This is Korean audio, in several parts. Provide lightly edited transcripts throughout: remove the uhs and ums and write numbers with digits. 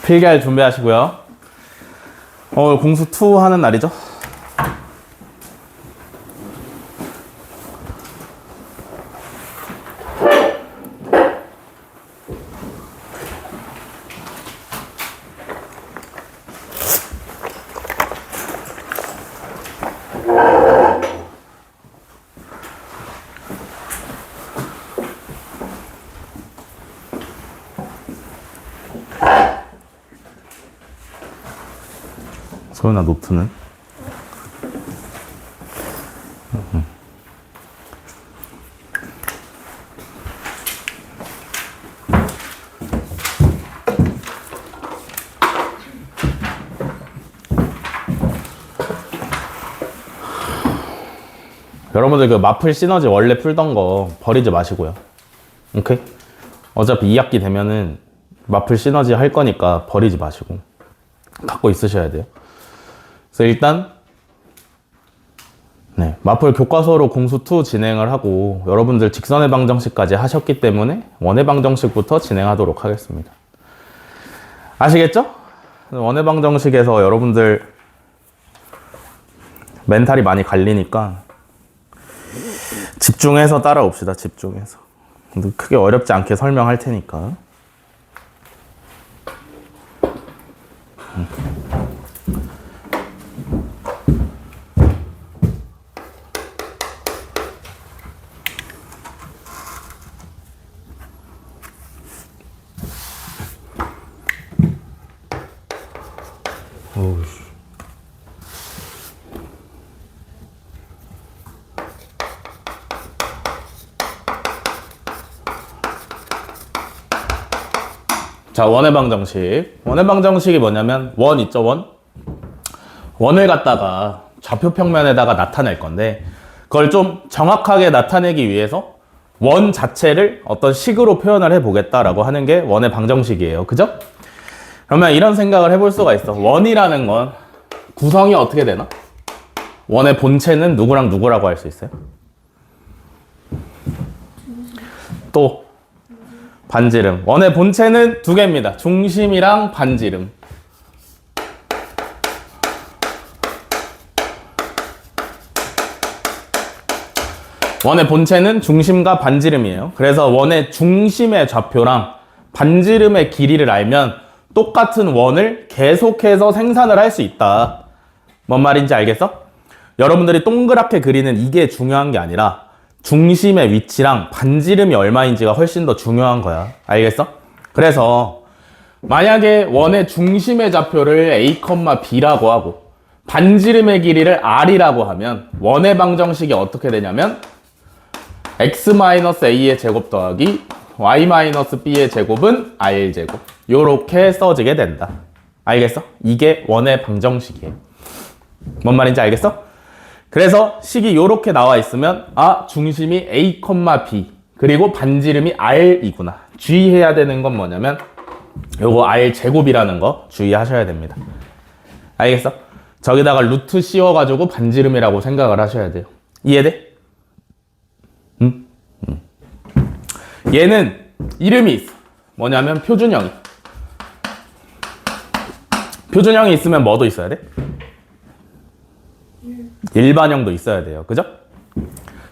필기할 준비하시고요. 오늘 공수 2 하는 날이죠. 소연아, 노트는? 여러분들 그 마플 시너지 원래 풀던 거 버리지 마시고요. 오케이? 어차피 2학기 되면은 마플 시너지 할 거니까 버리지 마시고 갖고 있으셔야 돼요. 그래서 일단 마플 교과서로 공수 2 진행을 하고 여러분들 직선의 방정식까지 하셨기 때문에 원의 방정식부터 진행하도록 하겠습니다. 아시겠죠? 원의 방정식에서 여러분들 멘탈이 많이 갈리니까 집중해서 따라옵시다. 집중해서. 크게 어렵지 않게 설명할 테니까. 자, 원의 방정식. 원의 방정식이 뭐냐면 원 있죠, 원? 원을 갖다가 좌표 평면에다가 나타낼 건데 그걸 좀 정확하게 나타내기 위해서 원 자체를 어떤 식으로 표현을 해보겠다라고 하는 게 원의 방정식이에요. 그죠? 그러면 이런 생각을 해볼 수가 있어. 원이라는 건 구성이 어떻게 되나? 원의 본체는 누구랑 누구라고 할 수 있어요? 또 반지름. 원의 본체는 두 개입니다. 중심이랑 반지름. 원의 본체는 중심과 반지름이에요. 그래서 원의 중심의 좌표랑 반지름의 길이를 알면 똑같은 원을 계속해서 생산을 할 수 있다. 뭔 말인지 알겠어? 여러분들이 동그랗게 그리는 이게 중요한 게 아니라 중심의 위치랑 반지름이 얼마인지가 훨씬 더 중요한 거야. 알겠어? 그래서 만약에 원의 중심의 좌표를 a, b라고 하고 반지름의 길이를 r이라고 하면 원의 방정식이 어떻게 되냐면 x-a의 제곱 더하기 y-b의 제곱은 r제곱. 요렇게 써지게 된다. 알겠어? 이게 원의 방정식이에요. 뭔 말인지 알겠어? 그래서 식이 요렇게 나와 있으면 중심이 a, b 그리고 반지름이 r이구나. 주의해야 되는 건 뭐냐면 요거 r제곱이라는 거 주의하셔야 됩니다. 알겠어? 저기다가 루트 씌워가지고 반지름이라고 생각을 하셔야 돼요. 이해돼? 얘는 이름이 있어. 뭐냐면 표준형이. 표준형이 있으면 뭐도 있어야 돼? 일반형도 있어야 돼요. 그죠?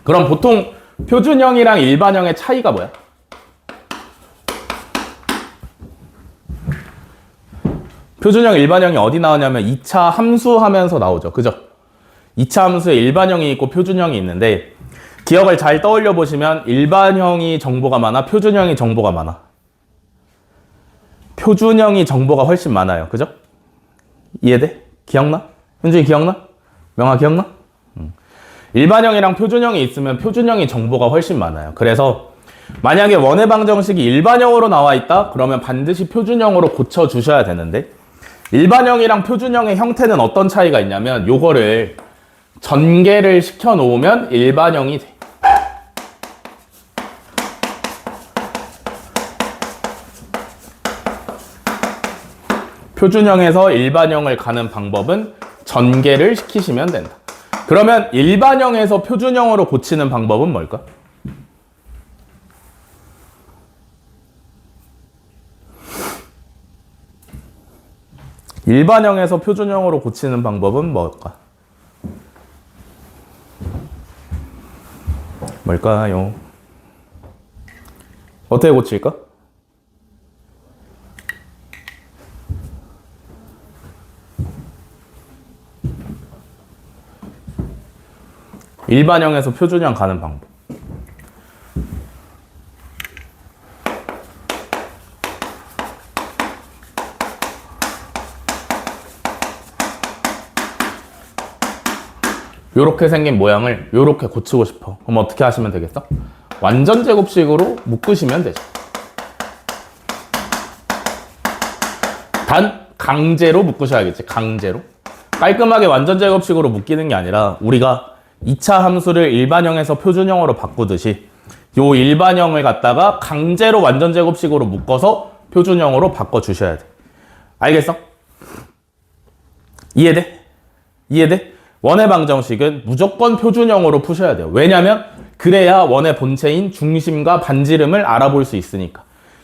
그럼 보통 표준형이랑 일반형의 차이가 뭐야? 표준형, 일반형이 어디 나오냐면 2차 함수 하면서 나오죠. 그죠? 2차 함수에 일반형이 있고 표준형이 있는데 기억을 잘 떠올려 보시면 일반형이 정보가 많아? 표준형이 정보가 많아? 표준형이 정보가 훨씬 많아요. 그죠? 이해돼? 기억나? 현준이 기억나? 명아 기억나? 일반형이랑 표준형이 있으면 표준형이 정보가 훨씬 많아요. 그래서 만약에 원의 방정식이 일반형으로 나와 있다? 그러면 반드시 표준형으로 고쳐주셔야 되는데 일반형이랑 표준형의 형태는 어떤 차이가 있냐면 요거를 전개를 시켜 놓으면 일반형이 돼. 표준형에서 일반형을 가는 방법은 전개를 시키시면 된다. 그러면 일반형에서 표준형으로 고치는 방법은 뭘까? 일반형에서 표준형으로 고치는 방법은 뭘까? 뭘까요? 어떻게 고칠까? 일반형에서 표준형 가는 방법. 요렇게 생긴 모양을 요렇게 고치고 싶어. 그럼 어떻게 하시면 되겠어? 완전 제곱식으로 묶으시면 되죠. 단 강제로 묶으셔야겠지. 강제로. 깔끔하게 완전 제곱식으로 묶이는 게 아니라 우리가 2차 함수를 일반형에서 표준형으로 바꾸듯이 요 일반형을 갖다가 강제로 완전 제곱식으로 묶어서 표준형으로 바꿔주셔야 돼. 알겠어? 이해돼? 이해돼? 원의 방정식은 무조건 표준형으로 푸셔야 돼요. 왜냐면 그래야 원의 본체인 중심과 반지름을 알아볼 수 있으니까.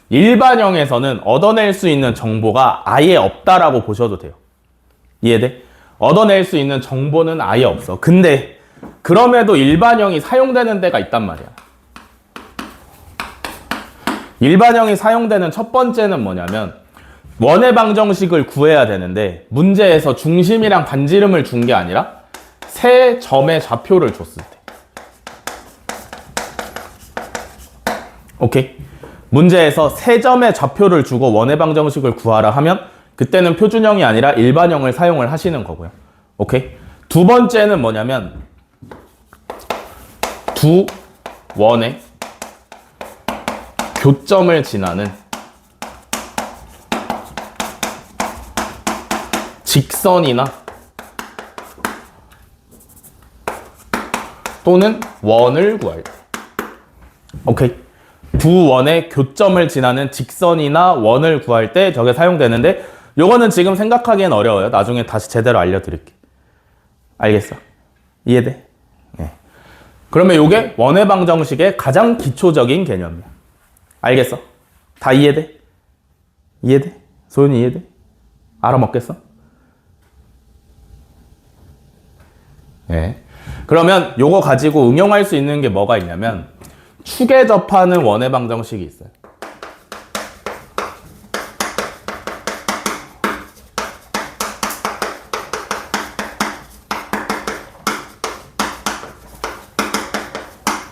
일반형에서는 얻어낼 수 있는 정보가 아예 없다라고 보셔도 돼요. 이해돼? 얻어낼 수 있는 정보는 아예 없어. 근데 그럼에도 일반형이 사용되는 데가 있단 말이야. 일반형이 사용되는 첫 번째는 뭐냐면 원의 방정식을 구해야 되는데 문제에서 중심이랑 반지름을 준 게 아니라 세 점의 좌표를 줬을 때. 오케이? 문제에서 세 점의 좌표를 주고 원의 방정식을 구하라 하면 그때는 표준형이 아니라 일반형을 사용을 하시는 거고요. 오케이? 두 번째는 뭐냐면 두 원의 교점을 지나는 직선이나 또는 원을 구할 때. 오케이. 두 원의 교점을 지나는 직선이나 원을 구할 때 저게 사용되는데 요거는 지금 생각하기엔 어려워요. 나중에 다시 제대로 알려드릴게. 알겠어? 이해돼? 네. 그러면 요게 원의 방정식의 가장 기초적인 개념이야. 알겠어? 다 이해돼? 이해돼? 소윤이 이해돼? 알아먹겠어? 네. 그러면 요거 가지고 응용할 수 있는 게 뭐가 있냐면 축에 접하는 원의 방정식이 있어요.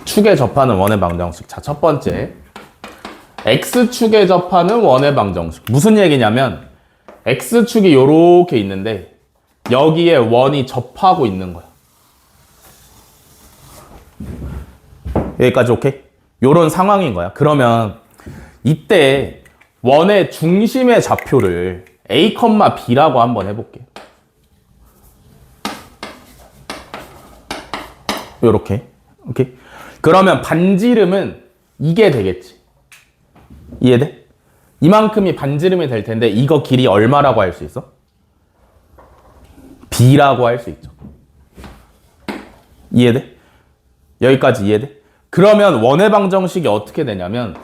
축에 접하는 원의 방정식. 자, 첫 번째. X축에 접하는 원의 방정식. 무슨 얘기냐면 X축이 요렇게 있는데 여기에 원이 접하고 있는 거야. 여기까지 오케이? 요런 상황인 거야. 그러면 이때 원의 중심의 좌표를 A, B라고 한번 해볼게. 요렇게. 오케이? 그러면 반지름은 이게 되겠지. 이해돼? 이만큼이 반지름이 될 텐데 이거 길이 얼마라고 할 수 있어? B라고 할 수 있죠. 이해돼? 여기까지 이해돼? 그러면 원의 방정식이 어떻게 되냐면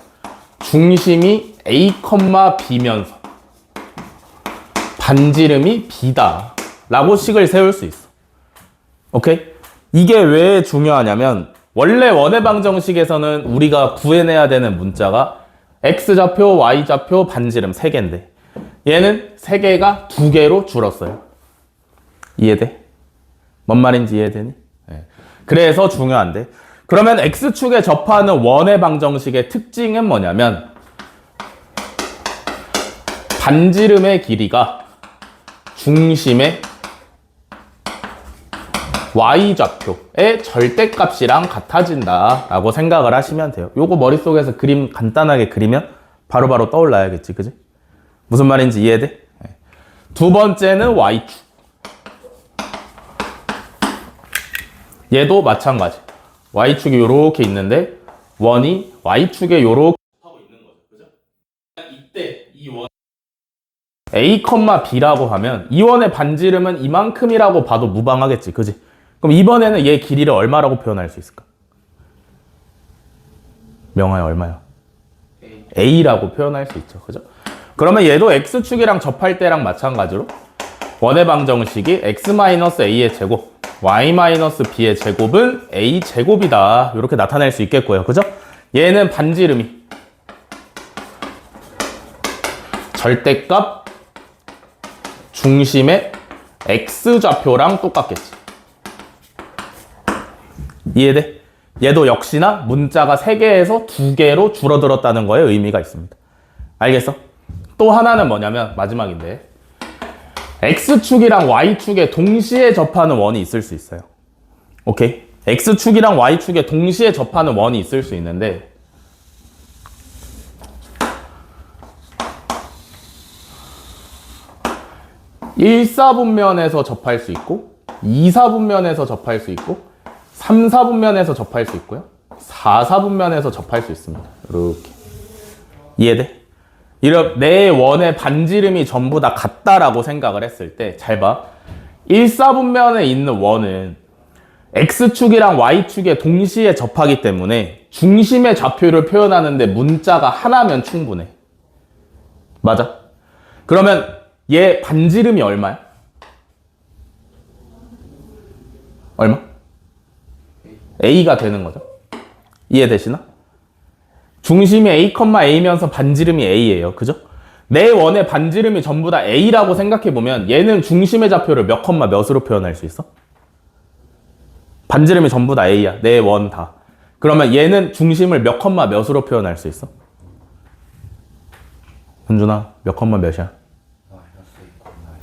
중심이 A, B면서 반지름이 B다 라고 식을 세울 수 있어. 오케이? 이게 왜 중요하냐면 원래 원의 방정식에서는 우리가 구해내야 되는 문자가 X좌표, Y좌표, 반지름 3개인데 얘는 3개가 2개로 줄었어요. 이해돼? 뭔 말인지 이해되니? 네. 그래서 중요한데 그러면 X축에 접하는 원의 방정식의 특징은 뭐냐면 반지름의 길이가 중심의 Y좌표의 절대값이랑 같아진다 라고 생각을 하시면 돼요. 요거 머릿속에서 그림 간단하게 그리면 바로바로 떠올라야겠지, 그지? 무슨 말인지 이해돼? 네. 두 번째는 Y축. 얘도 마찬가지. Y축이 요렇게 있는데 원이 Y축에 요렇게 하고 있는 거죠. 그죠? 이때 이 원 A, B라고 하면 이 원의 반지름은 이만큼이라고 봐도 무방하겠지. 그지? 그럼 이번에는 얘 길이를 얼마라고 표현할 수 있을까? 명화야 얼마야? A라고 표현할 수 있죠. 그죠? 그러면 얘도 X축이랑 접할 때랑 마찬가지로 원의 방정식이 x-a의 제곱, y-b의 제곱은 a 제곱이다. 이렇게 나타낼 수 있겠고요. 그죠? 얘는 반지름이 절대값 중심의 x좌표랑 똑같겠지. 이해돼? 얘도 역시나 문자가 3개에서 2개로 줄어들었다는 거에 의미가 있습니다. 알겠어? 또 하나는 뭐냐면 마지막인데 x축이랑 y축에 동시에 접하는 원이 있을 수 있어요. 오케이? x축이랑 y축에 동시에 접하는 원이 있을 수 있는데 1사분면에서 접할 수 있고 2사분면에서 접할 수 있고 3사분면에서 접할 수 있고요. 4사분면에서 접할 수 있습니다. 이렇게. 이해돼? 이런 내 원의 반지름이 전부 다 같다라고 생각을 했을 때 잘 봐. 1사분면에 있는 원은 x축이랑 y축에 동시에 접하기 때문에 중심의 좌표를 표현하는데 문자가 하나면 충분해. 맞아? 그러면 얘 반지름이 얼마야? 얼마? a가 되는 거죠. 이해되시나? 중심이 a,a면서 반지름이 a예요. 그죠? 내 원의 반지름이 전부 다 a라고 생각해보면 얘는 중심의 좌표를 몇 컴마 몇으로 표현할 수 있어? 반지름이 전부 다 a야. 내 원 다. 그러면 얘는 중심을 몇 컴마 몇으로 표현할 수 있어? 현준아, 몇 컴마 몇이야?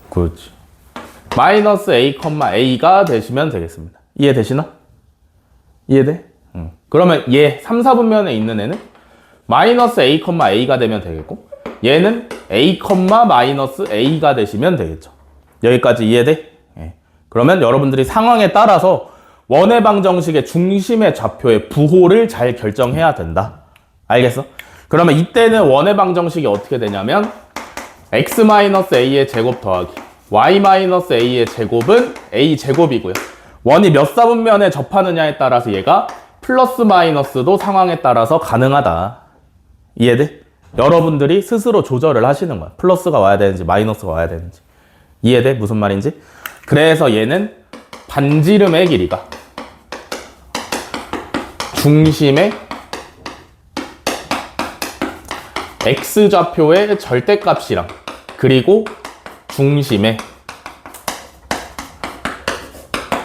그렇지. 마이너스 a, a가 되시면 되겠습니다. 이해되시나? 이해돼? 응. 그러면 얘 3, 4분면에 있는 애는 마이너스 a, a가 되면 되겠고 얘는 a, 마이너스 a가 되시면 되겠죠. 여기까지 이해돼? 네. 그러면 여러분들이 상황에 따라서 원의 방정식의 중심의 좌표의 부호를 잘 결정해야 된다. 알겠어? 그러면 이때는 원의 방정식이 어떻게 되냐면 x-a의 제곱 더하기 y-a의 제곱은 a 제곱이고요. 원이 몇 사분면에 접하느냐에 따라서 얘가 플러스 마이너스도 상황에 따라서 가능하다. 이해돼? 여러분들이 스스로 조절을 하시는 거야. 플러스가 와야 되는지 마이너스가 와야 되는지. 이해돼? 무슨 말인지? 그래서 얘는 반지름의 길이가 중심의 x좌표의 절대값이랑 그리고 중심의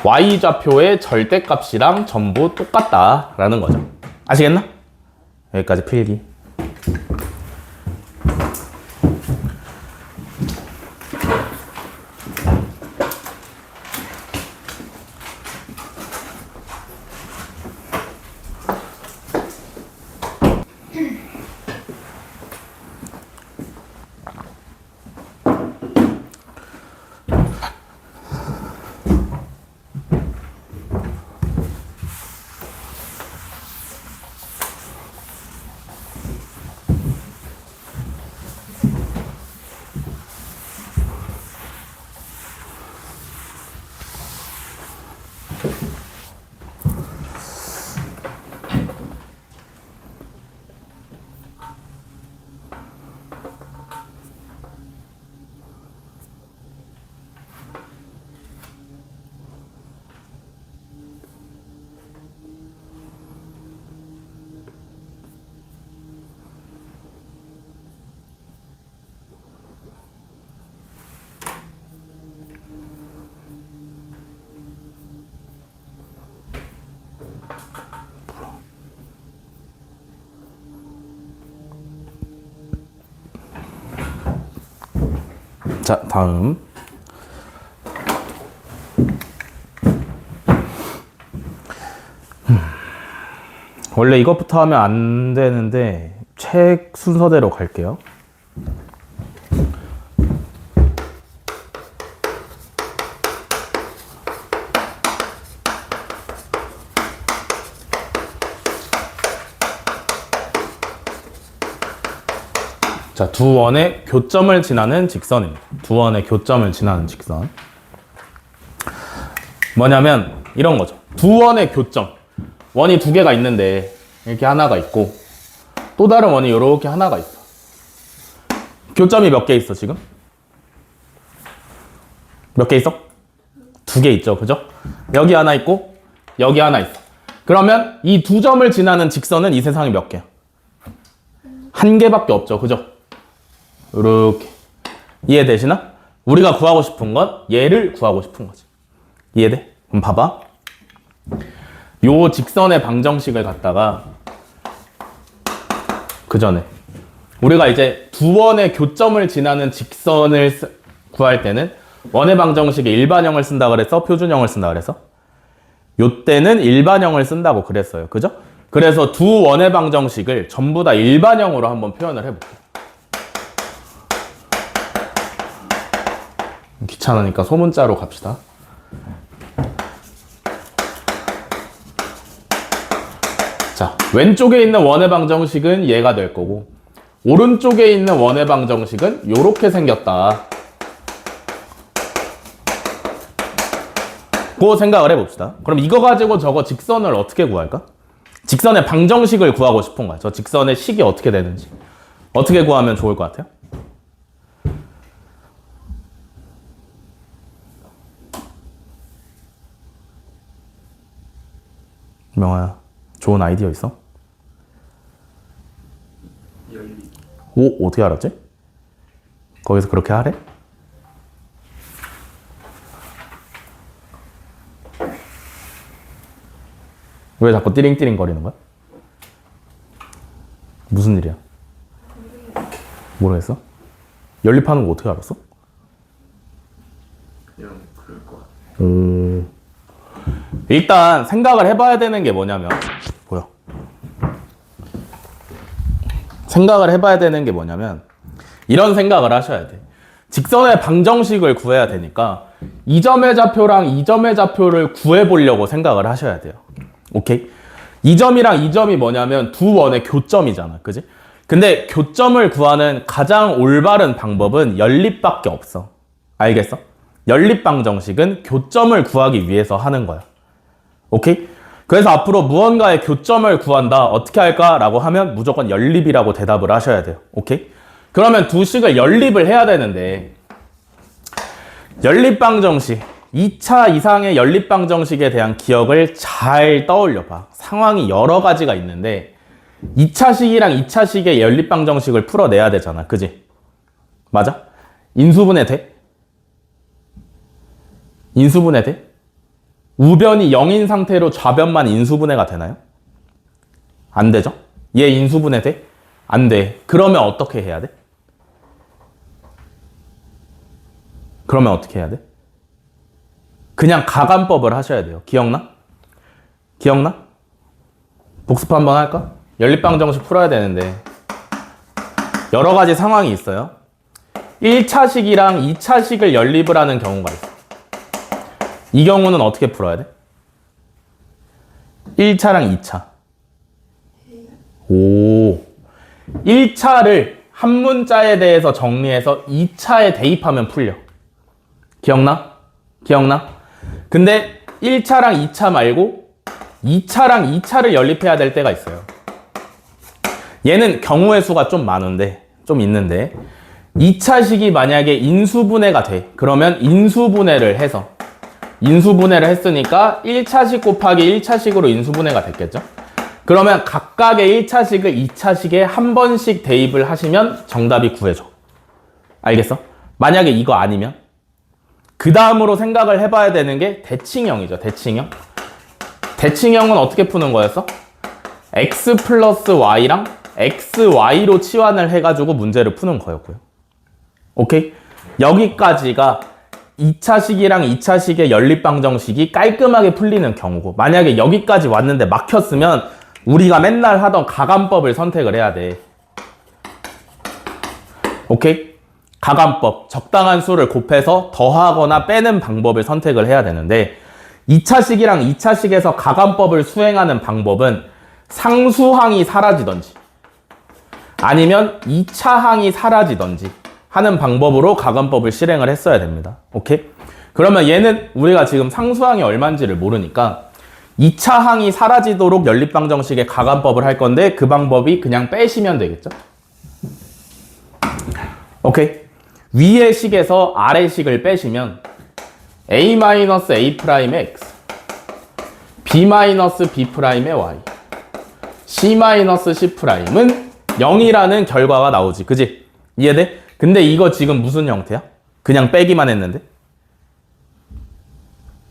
y좌표의 절대값이랑 전부 똑같다라는 거죠. 아시겠나? 여기까지 필기. 자, 다음. 원래 이것부터 하면 안 되는데 책 순서대로 갈게요. 자, 두 원의 교점을 지나는 직선입니다. 두 원의 교점을 지나는 직선. 뭐냐면 이런 거죠. 두 원의 교점. 원이 두 개가 있는데 이렇게 하나가 있고 또 다른 원이 이렇게 하나가 있어. 교점이 몇 개 있어 지금? 몇 개 있어? 2개 있죠. 그죠? 여기 하나 있고 여기 하나 있어. 그러면 이 두 점을 지나는 직선은 이 세상에 몇 개야? 한 개밖에 없죠. 그죠? 이렇게. 이해되시나? 우리가 구하고 싶은 건 얘를 구하고 싶은 거지. 이해돼? 그럼 봐봐. 요 직선의 방정식을 갖다가 그 전에 우리가 이제 두 원의 교점을 지나는 직선을 구할 때는 원의 방정식에 일반형을 쓴다 그랬어? 표준형을 쓴다 그랬어? 요 때는 일반형을 쓴다고 그랬어요. 그죠? 그래서 두 원의 방정식을 전부 다 일반형으로 한번 표현을 해볼게요. 귀찮으니까 소문자로 갑시다. 자, 왼쪽에 있는 원의 방정식은 얘가 될 거고 오른쪽에 있는 원의 방정식은 요렇게 생겼다. 그 생각을 해봅시다. 그럼 이거 가지고 저거 직선을 어떻게 구할까? 직선의 방정식을 구하고 싶은 거야. 저 직선의 식이 어떻게 되는지. 어떻게 구하면 좋을 것 같아요? 명아야, 좋은 아이디어 있어? 오, 어떻게 알았지? 거기서 그렇게 하래? 왜 자꾸 띠링띠링 거리는 거야? 무슨 일이야? 모르겠어? 연립하는 거 어떻게 알았어? 그냥 그럴 것 같아. 일단 생각을 해봐야 되는 게 뭐냐면 보여. 생각을 해봐야 되는 게 뭐냐면 이런 생각을 하셔야 돼. 직선의 방정식을 구해야 되니까 이 점의 좌표랑 이 점의 좌표를 구해보려고 생각을 하셔야 돼요. 오케이? 이 점이랑 이 점이 뭐냐면 두 원의 교점이잖아. 그지? 근데 교점을 구하는 가장 올바른 방법은 연립밖에 없어. 알겠어? 연립 방정식은 교점을 구하기 위해서 하는 거야. 오케이? 그래서 앞으로 무언가의 교점을 구한다. 어떻게 할까? 라고 하면 무조건 연립이라고 대답을 하셔야 돼요. 오케이? 그러면 두 식을 연립을 해야 되는데 연립 방정식 2차 이상의 연립 방정식에 대한 기억을 잘 떠올려 봐. 상황이 여러 가지가 있는데 2차식이랑 2차식의 연립 방정식을 풀어내야 되잖아. 그지? 맞아? 인수분해 돼? 인수분해 돼? 우변이 0인 상태로 좌변만 인수분해가 되나요? 안 되죠? 얘 인수분해 돼? 안 돼. 그러면 어떻게 해야 돼? 그러면 어떻게 해야 돼? 그냥 가간법을 하셔야 돼요. 기억나? 기억나? 복습 한번 할까? 연립방정식 풀어야 되는데 여러 가지 상황이 있어요. 1차식이랑 2차식을 연립을 하는 경우가 있어. 이 경우는 어떻게 풀어야 돼? 1차랑 2차. 오. 1차를 한 문자에 대해서 정리해서 2차에 대입하면 풀려. 기억나? 기억나? 근데 1차랑 2차 말고 2차랑 2차를 연립해야 될 때가 있어요. 얘는 경우의 수가 좀 많은데, 좀 있는데 2차식이 만약에 인수분해가 돼. 그러면 인수분해를 해서 인수분해를 했으니까 1차식 곱하기 1차식으로 인수분해가 됐겠죠? 그러면 각각의 1차식을 2차식에 한 번씩 대입을 하시면 정답이 구해져. 알겠어? 만약에 이거 아니면 그 다음으로 생각을 해봐야 되는 게 대칭형이죠. 대칭형. 대칭형은 어떻게 푸는 거였어? x 플러스 y랑 xy로 치환을 해가지고 문제를 푸는 거였고요. 오케이? 여기까지가 2차식이랑 2차식의 연립방정식이 깔끔하게 풀리는 경우고, 만약에 여기까지 왔는데 막혔으면 우리가 맨날 하던 가간법을 선택을 해야 돼. 오케이? 가간법, 적당한 수를 곱해서 더하거나 빼는 방법을 선택을 해야 되는데 2차식이랑 2차식에서 가간법을 수행하는 방법은 상수항이 사라지던지 아니면 2차항이 사라지던지 하는 방법으로 가간법을 실행을 했어야 됩니다. 오케이? 그러면 얘는 우리가 지금 상수항이 얼마인지를 모르니까 2차항이 사라지도록 연립방정식의 가간법을 할 건데 그 방법이 그냥 빼시면 되겠죠? 오케이? 위의 식에서 아래 식을 빼시면 a-a'-의 x, b-b'-의 y, c-c'은 0이라는 결과가 나오지. 그지? 이해돼? 근데 이거 지금 무슨 형태야? 그냥 빼기만 했는데?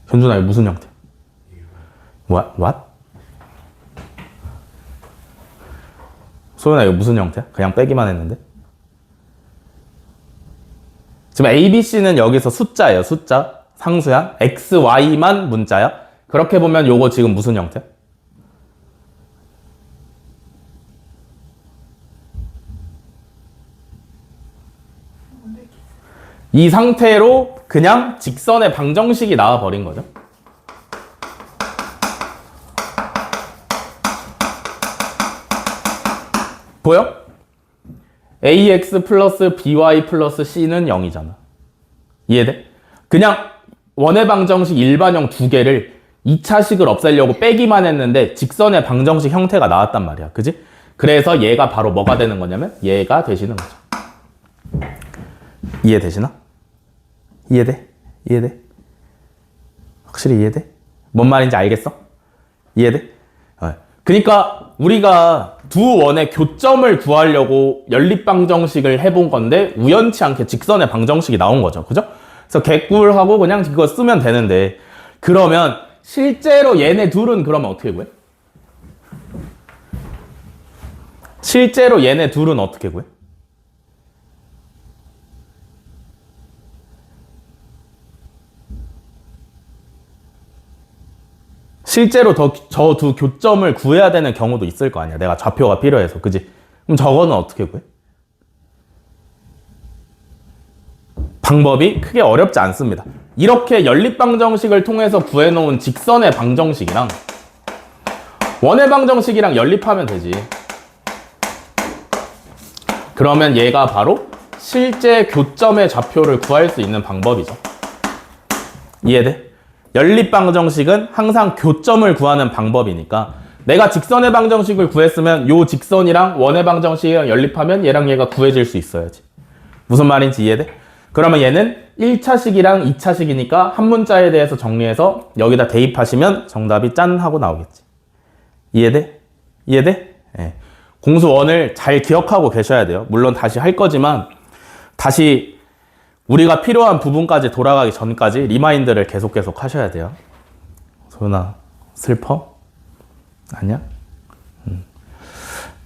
현준아, 이거 무슨 형태야? What? 소연아, 이거 무슨 형태야? 그냥 빼기만 했는데? 지금 A, B, C는 여기서 숫자예요. 숫자. 상수야. X, Y만 문자야. 그렇게 보면 요거 지금 무슨 형태야? 이 상태로 그냥 직선의 방정식이 나와버린 거죠. 보여? ax 플러스 by 플러스 c는 0이잖아. 이해돼? 그냥 원의 방정식 일반형 두 개를 2차식을 없애려고 빼기만 했는데 직선의 방정식 형태가 나왔단 말이야. 그지? 그래서 얘가 바로 뭐가 되는 거냐면 얘가 되시는 거죠. 이해되시나? 이해돼? 이해돼? 확실히 이해돼? 뭔 말인지 알겠어? 이해돼? 그러니까 우리가 두 원의 교점을 구하려고 연립방정식을 해본 건데 우연치 않게 직선의 방정식이 나온 거죠. 그죠? 그래서 개꿀하고 그냥 그거 쓰면 되는데, 그러면 실제로 얘네 둘은 그러면 어떻게 구해? 실제로 얘네 둘은 어떻게 구해? 실제로 저 두 교점을 구해야 되는 경우도 있을 거 아니야. 내가 좌표가 필요해서. 그지? 그럼 저거는 어떻게 구해? 방법이 크게 어렵지 않습니다. 이렇게 연립방정식을 통해서 구해놓은 직선의 방정식이랑 원의 방정식이랑 연립하면 되지. 그러면 얘가 바로 실제 교점의 좌표를 구할 수 있는 방법이죠. 이해돼? 연립방정식은 항상 교점을 구하는 방법이니까 내가 직선의 방정식을 구했으면 요 직선이랑 원의 방정식이랑 연립하면 얘랑 얘가 구해질 수 있어야지. 무슨 말인지 이해돼? 그러면 얘는 1차식이랑 2차식이니까 한 문자에 대해서 정리해서 여기다 대입하시면 정답이 짠 하고 나오겠지. 이해돼? 이해돼? 네. 공수원을 잘 기억하고 계셔야 돼요. 물론 다시 할 거지만 다시 우리가 필요한 부분까지 돌아가기 전까지 리마인드를 계속 하셔야 돼요. 소연아, 슬퍼? 아니야?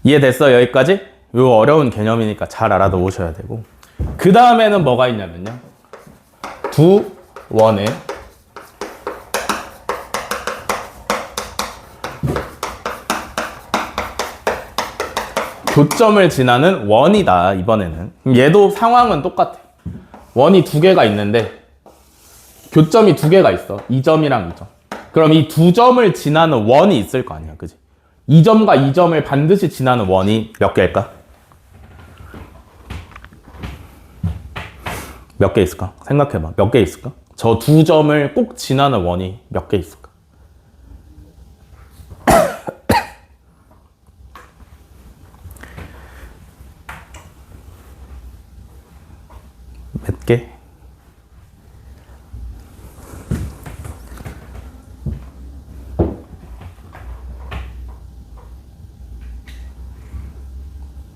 이해됐어? 여기까지? 요 어려운 개념이니까 잘 알아두셔야 되고, 그 다음에는 뭐가 있냐면요, 두 원의 교점을 지나는 원이다. 이번에는 얘도 상황은 똑같아. 원이 두 개가 있는데 교점이 두 개가 있어. 이 점이랑 이 점. 그럼 이 두 점을 지나는 원이 있을 거 아니야. 그지? 이 점과 이 점을 반드시 지나는 원이 몇 개일까? 몇 개 있을까? 생각해봐. 몇 개 있을까? 저 두 점을 꼭 지나는 원이 몇 개 있을까? 몇 개?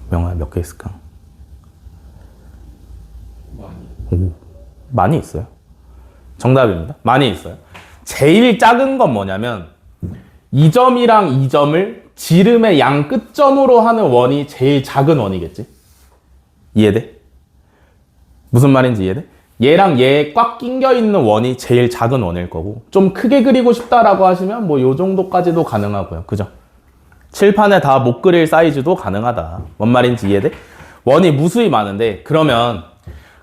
명아, 몇 개 있을까? 많이 있어요. 정답입니다. 많이 있어요. 제일 작은 건 뭐냐면 이 점이랑 이 점을 지름의 양 끝점으로 하는 원이 제일 작은 원이겠지? 이해돼? 무슨 말인지 이해돼? 얘랑 얘 꽉 낑겨 있는 원이 제일 작은 원일 거고, 좀 크게 그리고 싶다라고 하시면 뭐 요 정도까지도 가능하고요. 그죠? 칠판에 다 못 그릴 사이즈도 가능하다. 뭔 말인지 이해돼? 원이 무수히 많은데, 그러면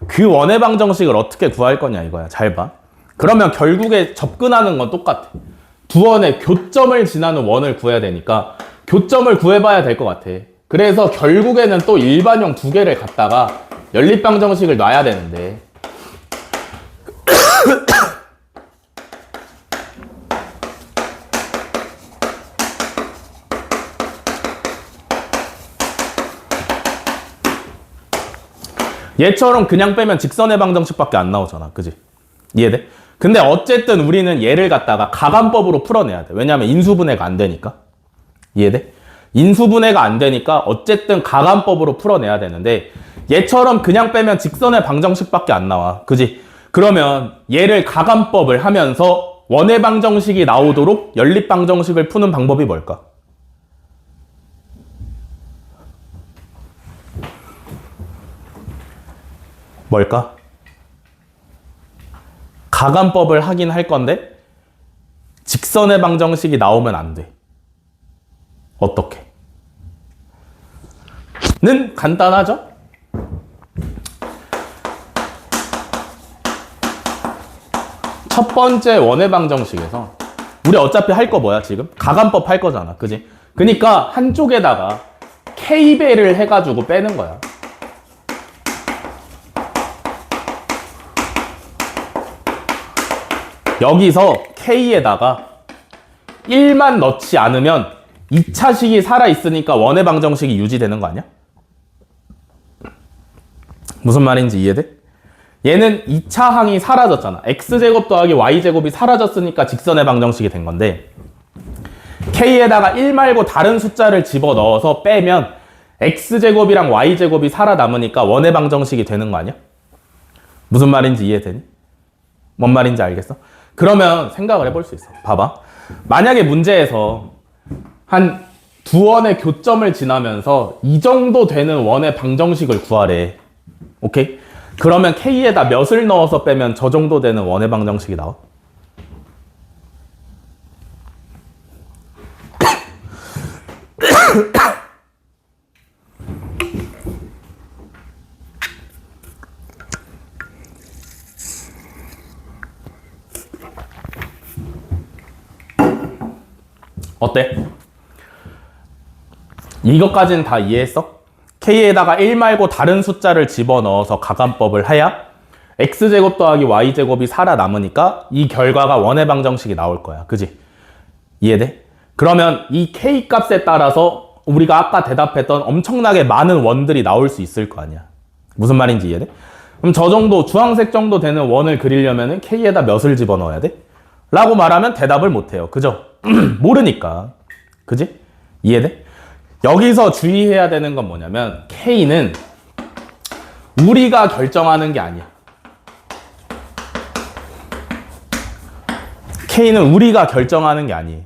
그 원의 방정식을 어떻게 구할 거냐 이거야. 잘 봐. 그러면 결국에 접근하는 건 똑같아. 두 원의 교점을 지나는 원을 구해야 되니까 교점을 구해봐야 될 것 같아. 그래서 결국에는 또 일반형 두 개를 갖다가 연립방정식을 놔야 되는데 얘처럼 그냥 빼면 직선의 방정식밖에 안 나오잖아. 그지? 이해돼? 근데 어쨌든 우리는 얘를 갖다가 가간법으로 풀어내야 돼. 왜냐하면 인수분해가 안 되니까. 이해돼? 인수분해가 안 되니까 어쨌든 가간법으로 풀어내야 되는데 얘처럼 그냥 빼면 직선의 방정식밖에 안 나와. 그지? 그러면 얘를 가간법을 하면서 원의 방정식이 나오도록 연립 방정식을 푸는 방법이 뭘까? 뭘까? 가간법을 하긴 할 건데 직선의 방정식이 나오면 안 돼. 어떻게? 는 간단하죠? 첫 번째 원의 방정식에서 우리 어차피 할 거 뭐야 지금? 가간법 할 거잖아. 그지? 그러니까 한쪽에다가 K배를 해가지고 빼는 거야. 여기서 K에다가 1만 넣지 않으면 2차식이 살아있으니까 원의 방정식이 유지되는 거 아니야? 무슨 말인지 이해돼? 얘는 2차 항이 사라졌잖아. x제곱 더하기 y제곱이 사라졌으니까 직선의 방정식이 된 건데 K에다가 1 말고 다른 숫자를 집어넣어서 빼면 x제곱이랑 y제곱이 살아남으니까 원의 방정식이 되는 거 아니야? 무슨 말인지 이해되니? 뭔 말인지 알겠어? 그러면 생각을 해볼 수 있어. 봐봐. 만약에 문제에서 한 두 원의 교점을 지나면서 이 정도 되는 원의 방정식을 구하래. 오케이? 그러면 K에다 몇을 넣어서 빼면 저 정도 되는 원의 방정식이 나와? 어때? 이것까지는 다 이해했어? K에다가 1 말고 다른 숫자를 집어넣어서 가간법을 해야 x제곱 더하기 y제곱이 살아남으니까 이 결과가 원의 방정식이 나올 거야. 그지? 이해돼? 그러면 이 K 값에 따라서 우리가 아까 대답했던 엄청나게 많은 원들이 나올 수 있을 거 아니야. 무슨 말인지 이해돼? 그럼 저 정도, 주황색 정도 되는 원을 그리려면 K에다 몇을 집어넣어야 돼? 라고 말하면 대답을 못해요. 그죠? 모르니까. 그지? 이해돼? 여기서 주의해야 되는 건 뭐냐면 K는 우리가 결정하는 게 아니야. K는 우리가 결정하는 게 아니에요.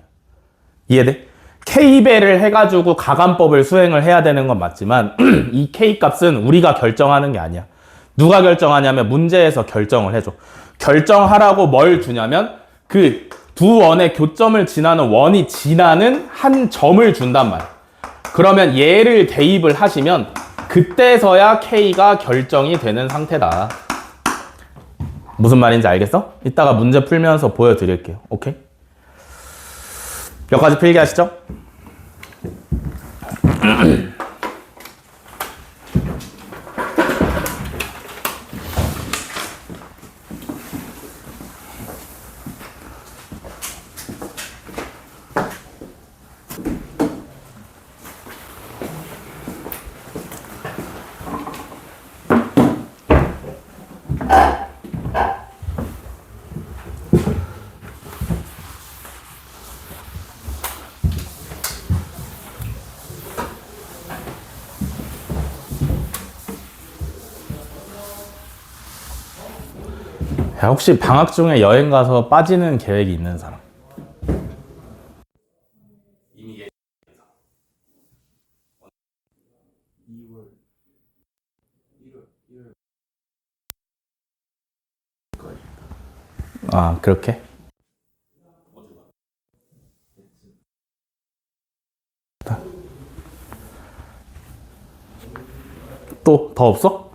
이해돼? K배를 해가지고 가간법을 수행을 해야 되는 건 맞지만 이 K 값은 우리가 결정하는 게 아니야. 누가 결정하냐면 문제에서 결정을 해줘. 결정하라고 뭘 주냐면 그 두 원의 교점을 지나는 원이 지나는 한 점을 준단 말이야. 그러면 얘를 대입을 하시면 그때서야 K가 결정이 되는 상태다. 무슨 말인지 알겠어? 이따가 문제 풀면서 보여드릴게요. 오케이? 여기까지 필기 하시죠? 야, 혹시 방학 중에 여행 가서 빠지는 계획이 있는 사람? 아, 그렇게? 또 더 없어?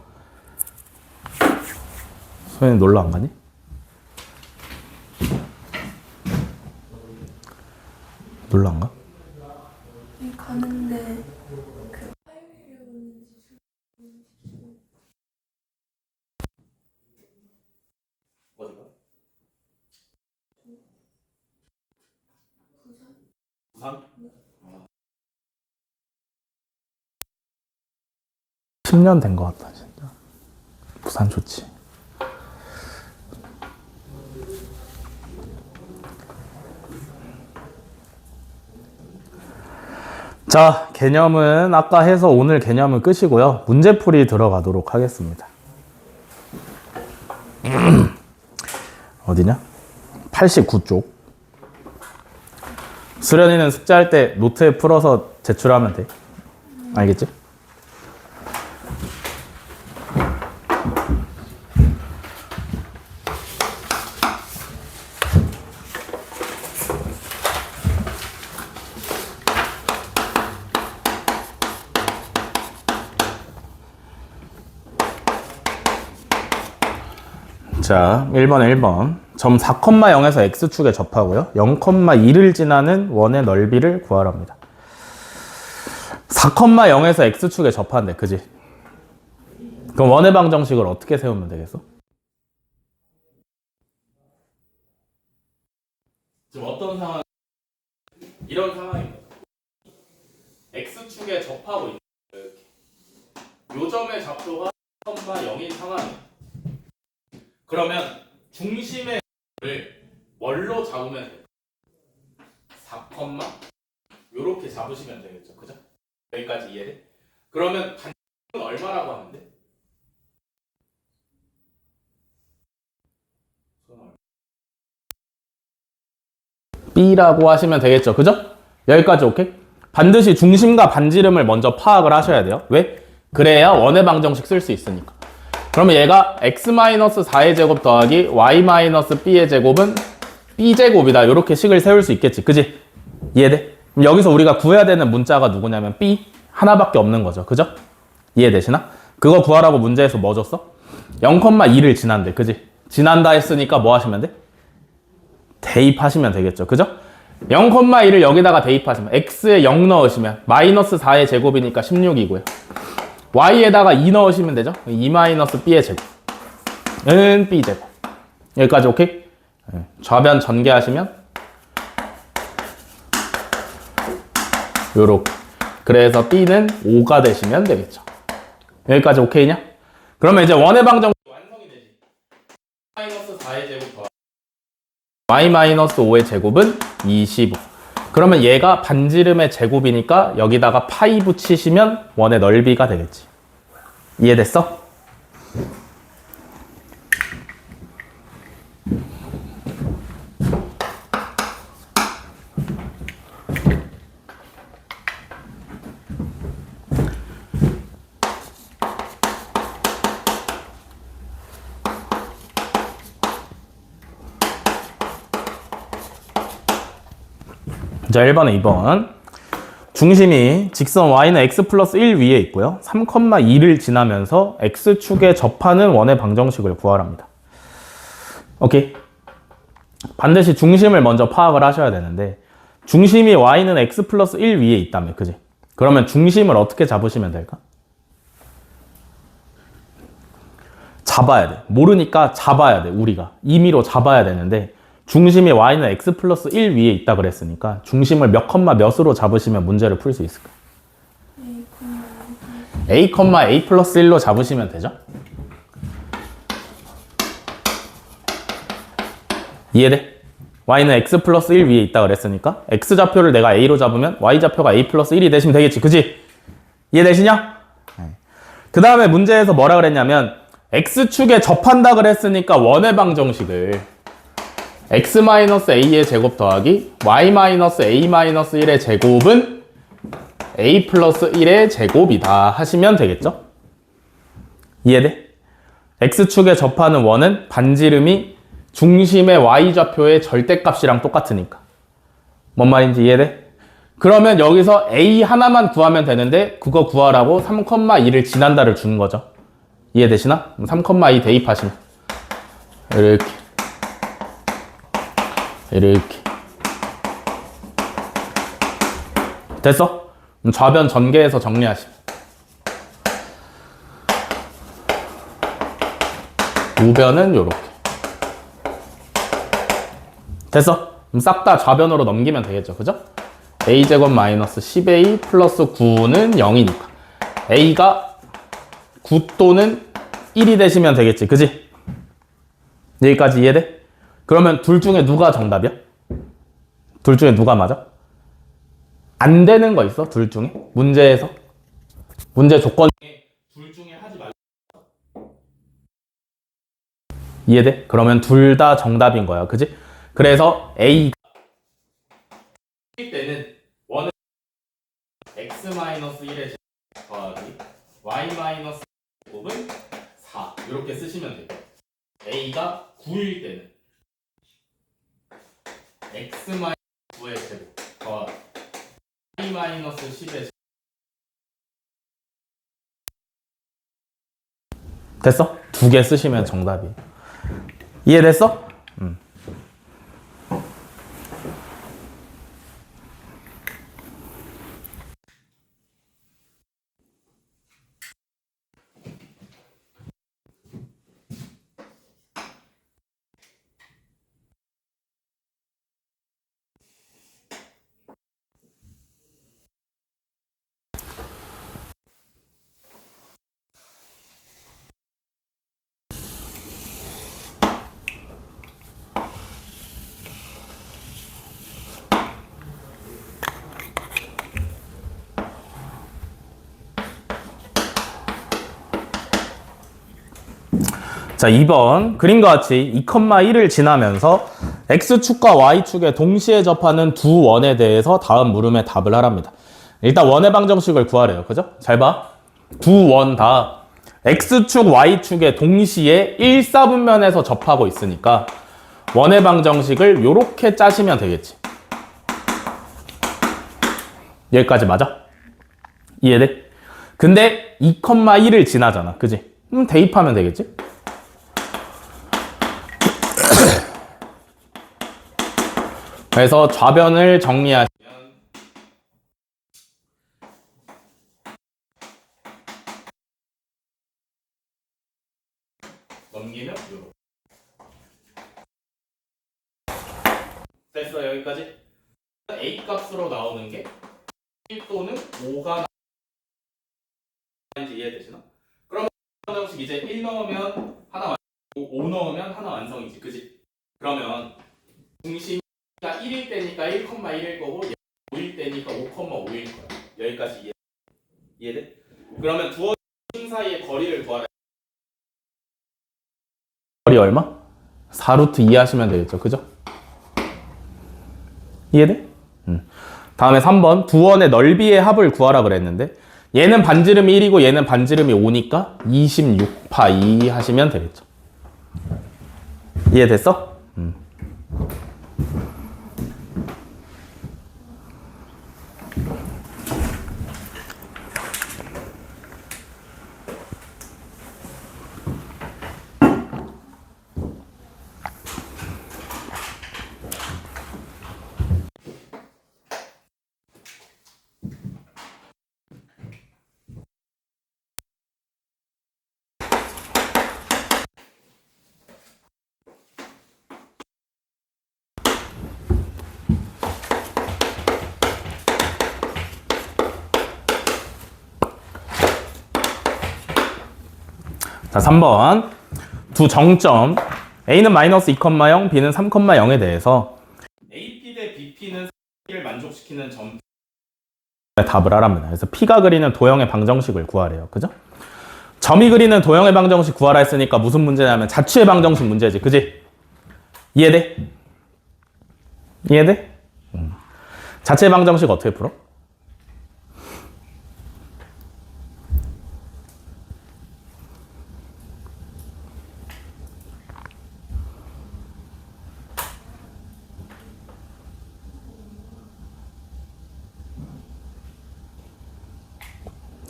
소연이 놀러 안 가니? 놀러 안 가? 가는데 그 파일을 부산? 10년 된 것 같다 진짜. 부산 좋지. 자, 개념은 아까 해서 오늘 개념은 끝이고요. 문제풀이 들어가도록 하겠습니다. 어디냐? 89쪽. 수련이는 숙제할 때 노트에 풀어서 제출하면 돼. 알겠지? 자, 1번. 점 4,0에서 x축에 접하고요. 0,2를 지나는 원의 넓이를 구하랍니다. 4,0에서 x축에 접한대, 그지? 그럼 원의 방정식을 어떻게 세우면 되겠어? 지금 어떤 상황? 이런 상황입니다. x축에 접하고 있는 이렇게. 요 점의 좌표가 0인 상황이에요. 그러면 중심의 를 뭘로 잡으면 돼요? 4, 요렇게 잡으시면 되겠죠. 그죠? 여기까지 이해돼? 그러면 반지름은 얼마라고 하는데? B라고 하시면 되겠죠. 그죠? 여기까지 오케이? 반드시 중심과 반지름을 먼저 파악을 하셔야 돼요. 왜? 그래야 원의 방정식 쓸 수 있으니까. 그러면 얘가 x-4의 제곱 더하기 y-b의 제곱은 b제곱이다. 이렇게 식을 세울 수 있겠지. 그지? 이해돼? 그럼 여기서 우리가 구해야 되는 문자가 누구냐면 b 하나밖에 없는 거죠. 그죠? 이해되시나? 그거 구하라고 문제에서 뭐 줬어? 0,2를 지난대. 그지? 지난다 했으니까 뭐 하시면 돼? 대입하시면 되겠죠. 그죠? 0,2를 여기다가 대입하시면 x에 0 넣으시면 -4의 제곱이니까 16이고요. y에다가 2 넣으시면 되죠. 2-b의 제곱은 b제곱. 여기까지 오케이? 좌변 전개하시면 요렇게. 그래서 b는 5가 되시면 되겠죠. 여기까지 오케이냐? 그러면 이제 원의 방정식 완성이 되지. -4의 제곱 더하기 y-5의 제곱은 25. 그러면 얘가 반지름의 제곱이니까 여기다가 파이 붙이시면 원의 넓이가 되겠지. 이해됐어? 자, 1번에 2번. 중심이 직선 y는 x 플러스 1 위에 있고요. 3,2를 지나면서 x축에 접하는 원의 방정식을 구하랍니다. 오케이. 반드시 중심을 먼저 파악을 하셔야 되는데 중심이 y는 x 플러스 1 위에 있다며. 그지? 그러면 중심을 어떻게 잡으시면 될까? 잡아야 돼. 모르니까 잡아야 돼. 우리가. 임의로 잡아야 되는데 중심이 y는 x 플러스 1 위에 있다 그랬으니까 중심을 몇 컴마 몇으로 잡으시면 문제를 풀 수 있을까? a, a 플러스 1로 잡으시면 되죠? 이해돼? y는 x 플러스 1 위에 있다 그랬으니까 x 좌표를 내가 a로 잡으면 y 좌표가 a 플러스 1이 되시면 되겠지. 그지? 이해되시냐? 그 다음에 문제에서 뭐라 그랬냐면 x축에 접한다 그랬으니까 원의 방정식을 x-a의 제곱 더하기 y-a-1의 제곱은 a 플러스 1의 제곱이다 하시면 되겠죠? 이해돼? x축에 접하는 원은 반지름이 중심의 y좌표의 절대값이랑 똑같으니까. 뭔 말인지 이해돼? 그러면 여기서 a 하나만 구하면 되는데 그거 구하라고 3,2를 지난다를 주는 거죠. 이해되시나? 3,2 대입하시면 이렇게 됐어? 좌변 전개해서 정리하시면 우변은 요렇게 됐어? 그럼 싹 다 좌변으로 넘기면 되겠죠. 그죠? a제곱 마이너스 10a 플러스 9는 0이니까 a가 9 또는 1이 되시면 되겠지. 그지? 여기까지 이해돼? 그러면 둘 중에 누가 정답이야? 둘 중에 누가 맞아? 안 되는 거 있어? 둘 중에? 문제에서? 문제 조건 중에 둘 중에 하지 말고. 이해돼? 그러면 둘 다 정답인 거야. 그지? 그래서 A가 때는 원은 x-1의 더하기 y-제곱은 4 이렇게 쓰시면 돼요. A가 9일 때는 x-9의 제곱 더하기 y-10의 제곱. 됐어? 두 개 쓰시면 정답이에요. 이해됐어? 자, 2번 그림과 같이 2,1을 지나면서 X축과 Y축에 동시에 접하는 두 원에 대해서 다음 물음에 답을 하랍니다. 일단 원의 방정식을 구하래요. 그죠? 잘 봐. 두 원 다 X축, Y축에 동시에 1사분면에서 접하고 있으니까 원의 방정식을 요렇게 짜시면 되겠지. 여기까지 맞아? 이해돼? 근데 2,1을 지나잖아. 그지? 대입하면 되겠지? 그래서 좌변을 정리하시면 넘기면 요렇게 됐어. 여기까지. A 값으로 나오는 게 1 또는 5가 나는지 이해되시나? 그러면 방정식 이제 1 넣으면 하나 완성이고 5 넣으면 하나 완성이지. 그지? 그러면 중심이 1일 때니까 1,1일 거고 5일 때니까 5,5일 거야. 여기까지 이해돼? 그러면 두어 중심 사이의 거리를 구하라. 거리 얼마? 4루트 2 하시면 되겠죠. 그죠? 이해돼? 다음에 3번 두 원의 넓이의 합을 구하라 그랬는데 얘는 반지름이 1이고 얘는 반지름이 5니까 26파 2 하시면 되겠죠. 이해됐어? 자, 3번 두 정점 A는 마이너스 2,0, B는 3,0에 대해서 AP 대 BP는 를 만족시키는 점 답을 하랍니다. 그래서 P가 그리는 도형의 방정식을 구하래요. 그죠? 점이 그리는 도형의 방정식 구하라 했으니까 무슨 문제냐면 자취의 방정식 문제지. 그지? 이해돼? 이해돼? 자취의 방정식 어떻게 풀어?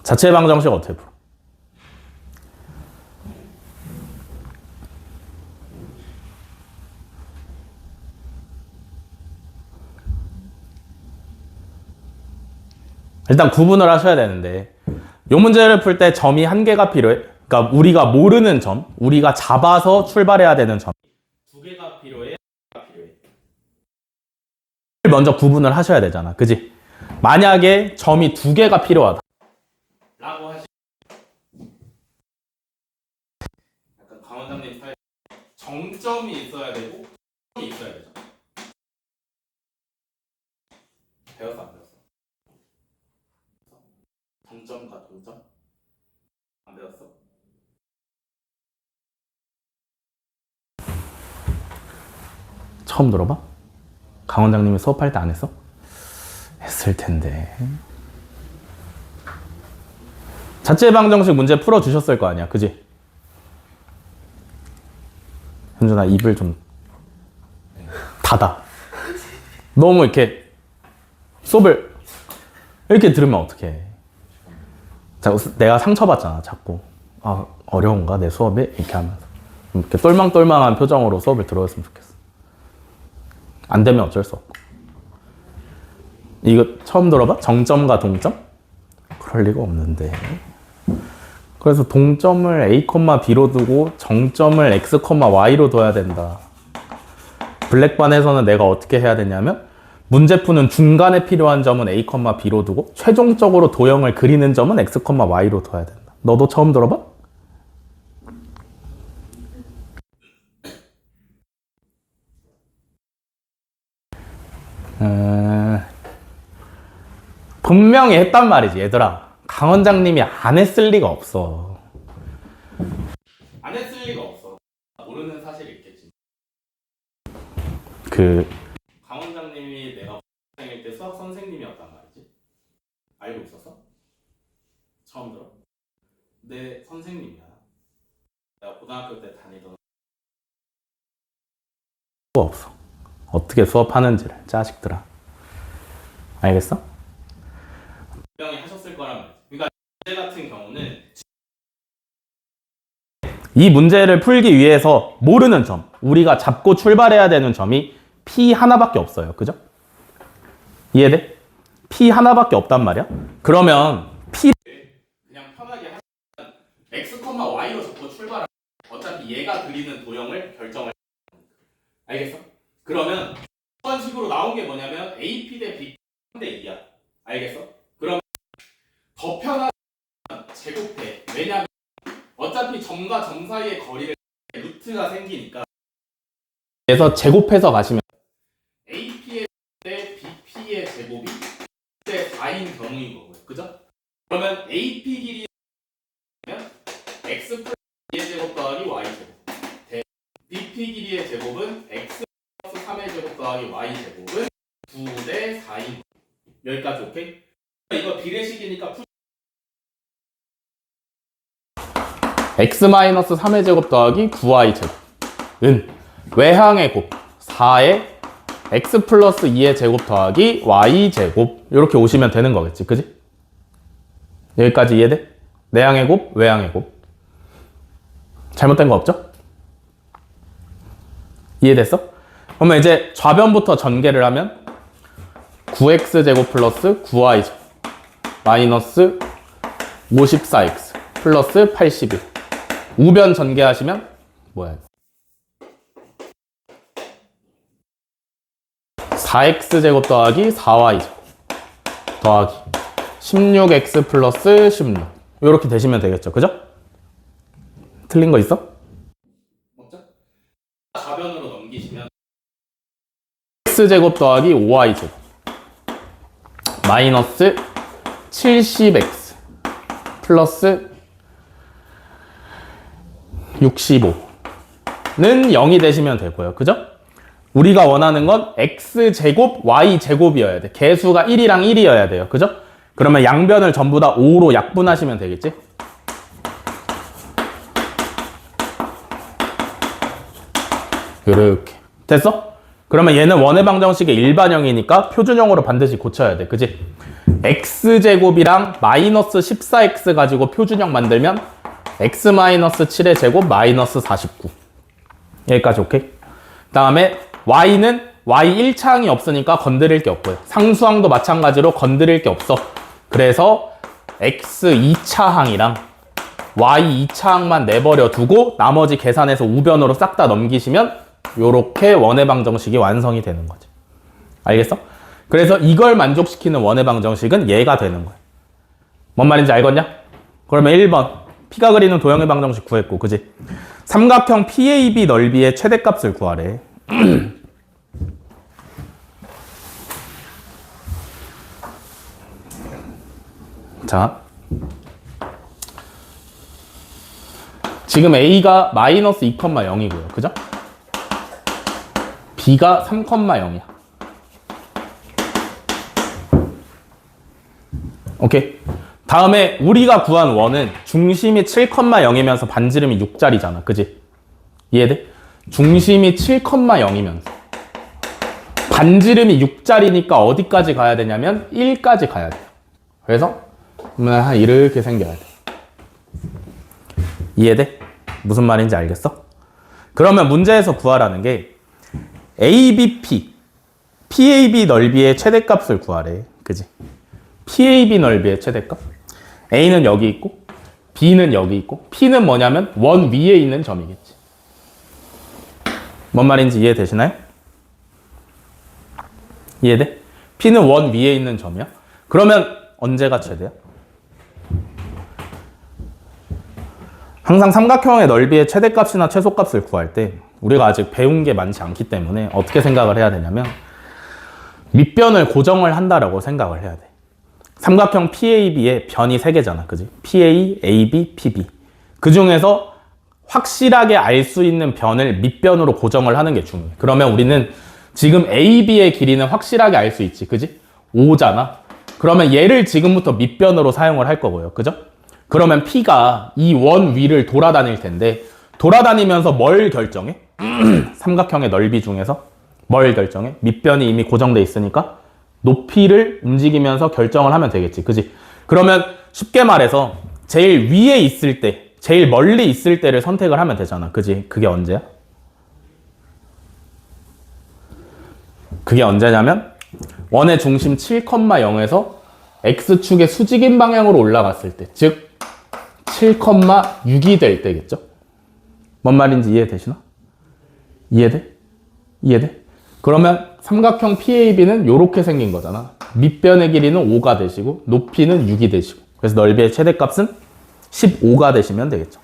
자체 방정식 어떻게 풀어? 일단 구분을 하셔야 되는데 이 문제를 풀 때 점이 한 개가 필요해. 그러니까 우리가 모르는 점, 우리가 잡아서 출발해야 되는 점 두 개가 필요해. 먼저 구분을 하셔야 되잖아. 그지? 만약에 점이 두 개가 필요하다 라고 하시 약간 강 원장님 스타일 정점이 있어야 되고 점이 있어야 되죠. 배웠어 안 배웠어? 안 배웠어? 처음 들어봐? 강 원장님이 수업할 때 안 했어? 했을 텐데. 자체 방정식 문제 풀어주셨을 거 아니야, 그지? 현준아, 입을 좀 닫아. 너무 이렇게 수업을 이렇게 들으면 어떡해. 내가 상처받잖아, 자꾸. 아, 어려운가, 내 수업이? 이렇게 하면서. 이렇게 똘망똘망한 표정으로 수업을 들어줬으면 좋겠어. 안 되면 어쩔 수 없고. 이거 처음 들어봐? 정점과 동점? 그럴 리가 없는데. 그래서 동점을 A, B로 두고 정점을 X, Y로 둬야 된다. 블랙반에서는 내가 어떻게 해야 되냐면 문제 푸는 중간에 필요한 점은 A, B로 두고 최종적으로 도형을 그리는 점은 X, Y로 둬야 된다. 너도 처음 들어봐? 분명히 했단 말이지, 얘들아. 강 원장님이 안 했을 리가 없어. 안 했을 리가 없어. 모르는 사실이 있겠지. 강 원장님이 내가 학생일 때 수학 선생님이었단 말이지. 알고 있었어? 처음 들어? 내 선생님이야. 내가 고등학교 때 다니던 없어. 어떻게 수업하는지를, 자식들아. 알겠어? 분명히 하셨을 거란 말이지. 그러니까 문제 같은 경우는 이 문제를 풀기 위해서 모르는 점, 우리가 잡고 출발해야 되는 점이 P 하나밖에 없어요. 그죠? 이해돼? P 하나밖에 없단 말이야. 그러면 P를 그냥 편하게 하시면 X, Y로 잡고 출발하면 어차피 얘가 그리는 도형을 결정을 알겠어? 그러면 이런 식으로 나온 게 뭐냐면 AP 대 B 3대 2야. 알겠어? 그럼 더 편하게 제곱해. 왜냐면 어차피 점과 점 사이의 거리를 루트가 생기니까. 그래서 제곱해서 가시면 AP의 대 BP의 제곱이 대 4인 경우인 거고요. 그죠? 그러면 AP 길이면 X 플러스 2의 제곱 더하기 Y 제곱. BP 길이의 제곱은 X 플러스 3의 제곱 더하기 Y 제곱은 9 대 4인. 여기까지 오케이? 이거 비례식이니까 x-3의 제곱 더하기 9y 제곱은 외항의 곱 4의 x 플러스 2의 제곱 더하기 y 제곱 이렇게 오시면 되는 거겠지, 그지? 여기까지 이해돼? 내항의 곱, 외항의 곱. 잘못된 거 없죠? 이해됐어? 그러면 이제 좌변부터 전개를 하면 9x 제곱 플러스 9y 제곱 마이너스 54x 플러스 81. 우변 전개하시면 뭐야? 4x 제곱 더하기 4y 제곱 더하기 16x 플러스 16 이렇게 되시면 되겠죠, 그죠? 틀린 거 있어? 없죠? 좌변으로 넘기시면 x 제곱 더하기 5y 제곱 마이너스 70x 플러스 65는 0이 되시면 되고요. 그죠? 우리가 원하는 건 x제곱, y제곱이어야 돼. 개수가 1이랑 1이어야 돼요. 그죠? 그러면 양변을 전부 다 5로 약분하시면 되겠지? 이렇게. 됐어? 그러면 얘는 원의 방정식의 일반형이니까 표준형으로 반드시 고쳐야 돼. 그지? x제곱이랑 마이너스 14x 가지고 표준형 만들면 x-7의 제곱 마이너스 49. 여기까지 오케이? 다음에 y는 y 1차항이 없으니까 건드릴 게 없고요. 상수항도 마찬가지로 건드릴 게 없어. 그래서 x 2차항이랑 y 2차항만 내버려 두고 나머지 계산해서 우변으로 싹 다 넘기시면 요렇게 원의 방정식이 완성이 되는 거지. 알겠어? 그래서 이걸 만족시키는 원의 방정식은 얘가 되는 거야. 뭔 말인지 알겠냐? 그러면 1번 P가 그리는 도형의 방정식 구했고, 그지? 삼각형 PAB 넓이의 최대값을 구하래. 자, 지금 A가 마이너스 2,0이고요. 그죠? B가 3,0이야. 오케이. 다음에 우리가 구한 원은 중심이 7,0이면서 반지름이 6짜리잖아. 그지? 이해돼? 중심이 7,0이면서 반지름이 6짜리니까 어디까지 가야 되냐면 1까지 가야 돼요. 그래서 이렇게 생겨야 돼. 이해돼? 무슨 말인지 알겠어? 그러면 문제에서 구하라는 게 ABP, PAB 넓이의 최대값을 구하래. 그지? PAB 넓이의 최대값. A는 여기 있고 B는 여기 있고 P는 뭐냐면 원 위에 있는 점이겠지. 뭔 말인지 이해되시나요? 이해돼? P는 원 위에 있는 점이야. 그러면 언제가 최대야? 항상 삼각형의 넓이의 최대값이나 최소값을 구할 때 우리가 아직 배운 게 많지 않기 때문에 어떻게 생각을 해야 되냐면 밑변을 고정을 한다라고 생각을 해야 돼. 삼각형 PAB의 변이 3개잖아. 그지? PA, AB, PB. 그 중에서 확실하게 알 수 있는 변을 밑변으로 고정을 하는 게 중요해. 그러면 우리는 지금 AB의 길이는 확실하게 알 수 있지. 그지? 5잖아. 그러면 얘를 지금부터 밑변으로 사용을 할 거고요. 그죠? 그러면 P가 이 원 위를 돌아다닐 텐데 돌아다니면서 뭘 결정해? 삼각형의 넓이 중에서 뭘 결정해? 밑변이 이미 고정돼 있으니까 높이를 움직이면서 결정을 하면 되겠지. 그지? 그러면 쉽게 말해서 제일 위에 있을 때, 제일 멀리 있을 때를 선택을 하면 되잖아. 그지? 그게 언제야? 그게 언제냐면 원의 중심 7,0에서 X축의 수직인 방향으로 올라갔을 때, 즉 7,6이 될 때겠죠? 뭔 말인지 이해되시나? 이해돼? 이해돼? 그러면 삼각형 PAB는 이렇게 생긴 거잖아. 밑변의 길이는 5가 되시고 높이는 6이 되시고 그래서 넓이의 최대값은 15가 되시면 되겠죠.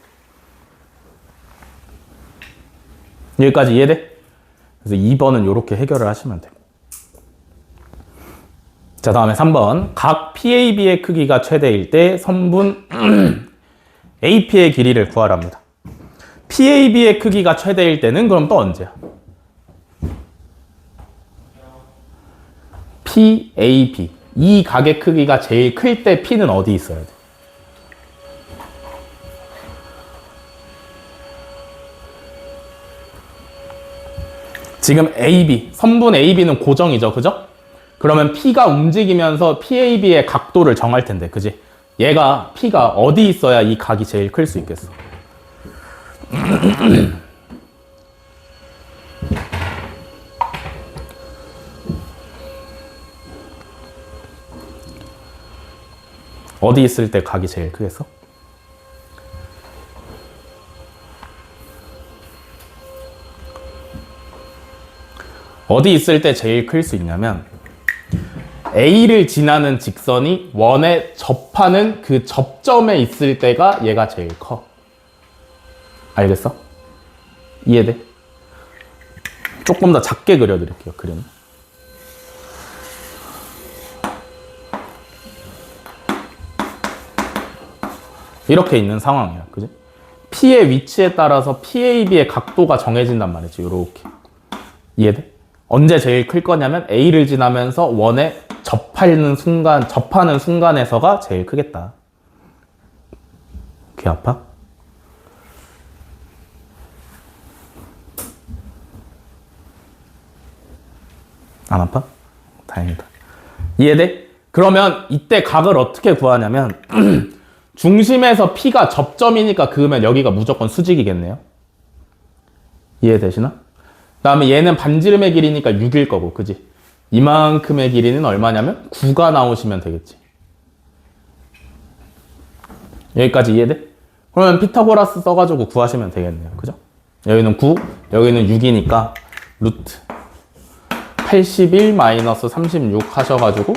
여기까지 이해돼? 그래서 2번은 이렇게 해결을 하시면 돼요. 자, 다음에 3번. 각 PAB의 크기가 최대일 때 선분 AP의 길이를 구하랍니다. PAB의 크기가 최대일 때는 그럼 또 언제야? PAB. 이 각의 크기가 제일 클 때 P는 어디 있어야 돼? 지금 AB, 선분 AB는 고정이죠. 그죠? 그러면 P가 움직이면서 PAB의 각도를 정할 텐데. 그지? 얘가 P가 어디 있어야 이 각이 제일 클 수 있겠어? 어디 있을 때 각이 제일 크겠어? 어디 있을 때 제일 클 수 있냐면 A를 지나는 직선이 원에 접하는 그 접점에 있을 때가 얘가 제일 커. 알겠어? 이해돼? 조금 더 작게 그려드릴게요. 그림. 이렇게 있는 상황이야. 그지? P의 위치에 따라서 PAB의 각도가 정해진단 말이지. 이렇게. 이해돼? 언제 제일 클 거냐면 A를 지나면서 원에 접하는 순간에서가 제일 크겠다. 귀 아파? 안 아파? 다행이다. 이해돼? 그러면 이때 각을 어떻게 구하냐면 중심에서 P가 접점이니까 그으면 여기가 무조건 수직이겠네요. 이해되시나? 그 다음에 얘는 반지름의 길이니까 6일 거고, 그지? 이만큼의 길이는 얼마냐면 9가 나오시면 되겠지. 여기까지 이해돼? 그러면 피타고라스 써가지고 구하시면 되겠네요. 그죠? 여기는 9, 여기는 6이니까 루트 81-36 하셔가지고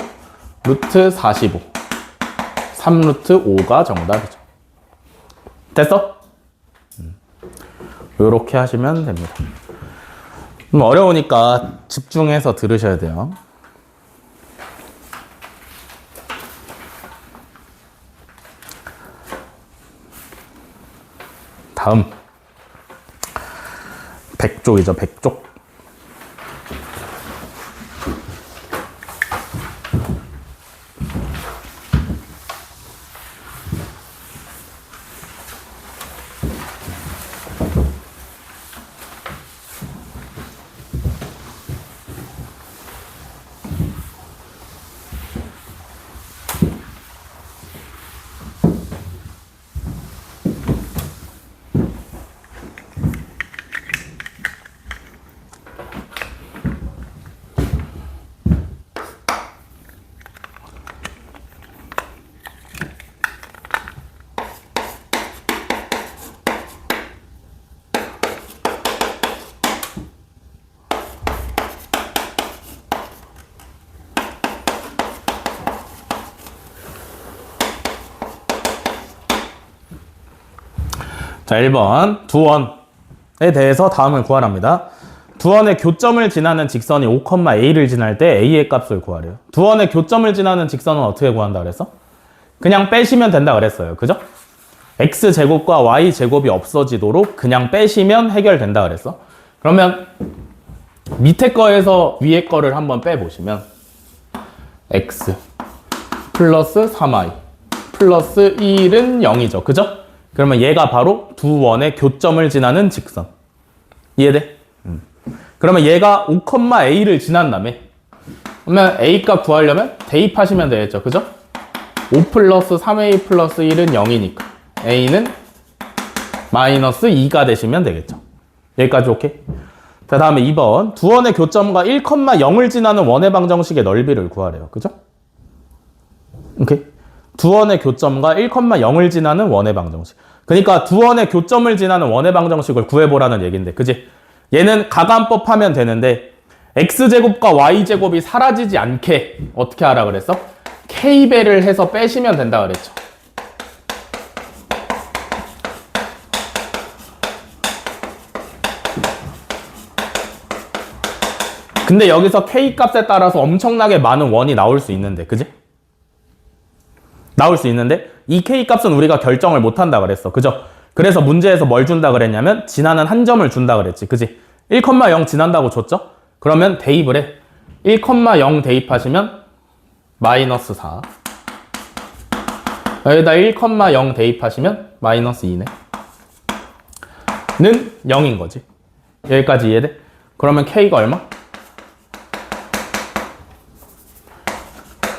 루트 45 3루트 5가 정답이죠. 됐어? 요렇게 하시면 됩니다. 어려우니까 집중해서 들으셔야 돼요. 다음 100쪽이죠. 100쪽. 자, 1번 두원에 대해서 다음을 구하랍니다. 두원의 교점을 지나는 직선이 5,a를 지날 때 a의 값을 구하래요. 두원의 교점을 지나는 직선은 어떻게 구한다 그랬어? 그냥 빼시면 된다 그랬어요. 그죠? x제곱과 y제곱이 없어지도록 그냥 빼시면 해결된다 그랬어. 그러면 밑에 거에서 위에 거를 한번 빼보시면 x 플러스 3y 플러스 1은 0이죠. 그죠? 그러면 얘가 바로 두 원의 교점을 지나는 직선. 이해돼? 그러면 얘가 5,a를 지난다음에 그러면 a 값 구하려면 대입하시면 되겠죠. 그죠? 5 플러스 3a 플러스 1은 0이니까 a는 마이너스 2가 되시면 되겠죠. 여기까지 오케이? 자, 다음에 2번 두 원의 교점과 1,0을 지나는 원의 방정식의 넓이를 구하래요. 그죠? 오케이? 두 원의 교점과 1,0을 지나는 원의 방정식. 그러니까 두 원의 교점을 지나는 원의 방정식을 구해보라는 얘기인데, 그지? 얘는 가감법 하면 되는데 x제곱과 y제곱이 사라지지 않게 어떻게 하라 그랬어? k배를 해서 빼시면 된다 그랬죠. 근데 여기서 k 값에 따라서 엄청나게 많은 원이 나올 수 있는데, 그지? 나올 수 있는데 이 k 값은 우리가 결정을 못한다 그랬어. 그죠? 그래서 문제에서 뭘 준다 그랬냐면 지나는 한 점을 준다 그랬지. 그지? 1,0 지난다고 줬죠? 그러면 대입을 해. 1,0 대입하시면 마이너스 4. 여기다 1,0 대입하시면 마이너스 2네. 는 0인 거지. 여기까지 이해돼? 그러면 k가 얼마?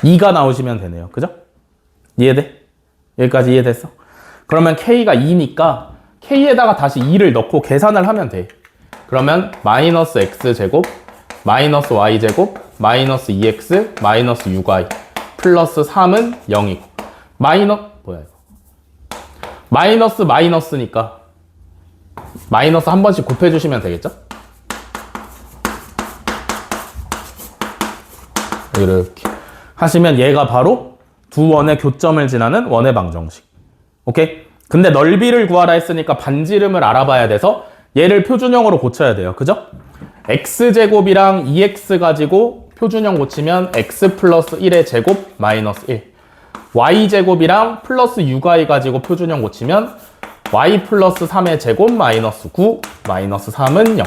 2가 나오시면 되네요. 그죠? 이해돼? 여기까지 이해됐어? 그러면 k가 2니까 k에다가 다시 2를 넣고 계산을 하면 돼. 그러면 마이너스 x제곱 마이너스 y제곱 마이너스 2x 마이너스 6y 플러스 3은 0이고 마이너스 마이너스니까 마이너스 한 번씩 곱해주시면 되겠죠? 이렇게 하시면 얘가 바로 두 원의 교점을 지나는 원의 방정식. 오케이? 근데 넓이를 구하라 했으니까 반지름을 알아봐야 돼서 얘를 표준형으로 고쳐야 돼요. 그죠? x제곱이랑 2x 가지고 표준형 고치면 x 플러스 1의 제곱 마이너스 1. y제곱이랑 플러스 6y 가지고 표준형 고치면 y 플러스 3의 제곱 마이너스 9 마이너스 3은 0.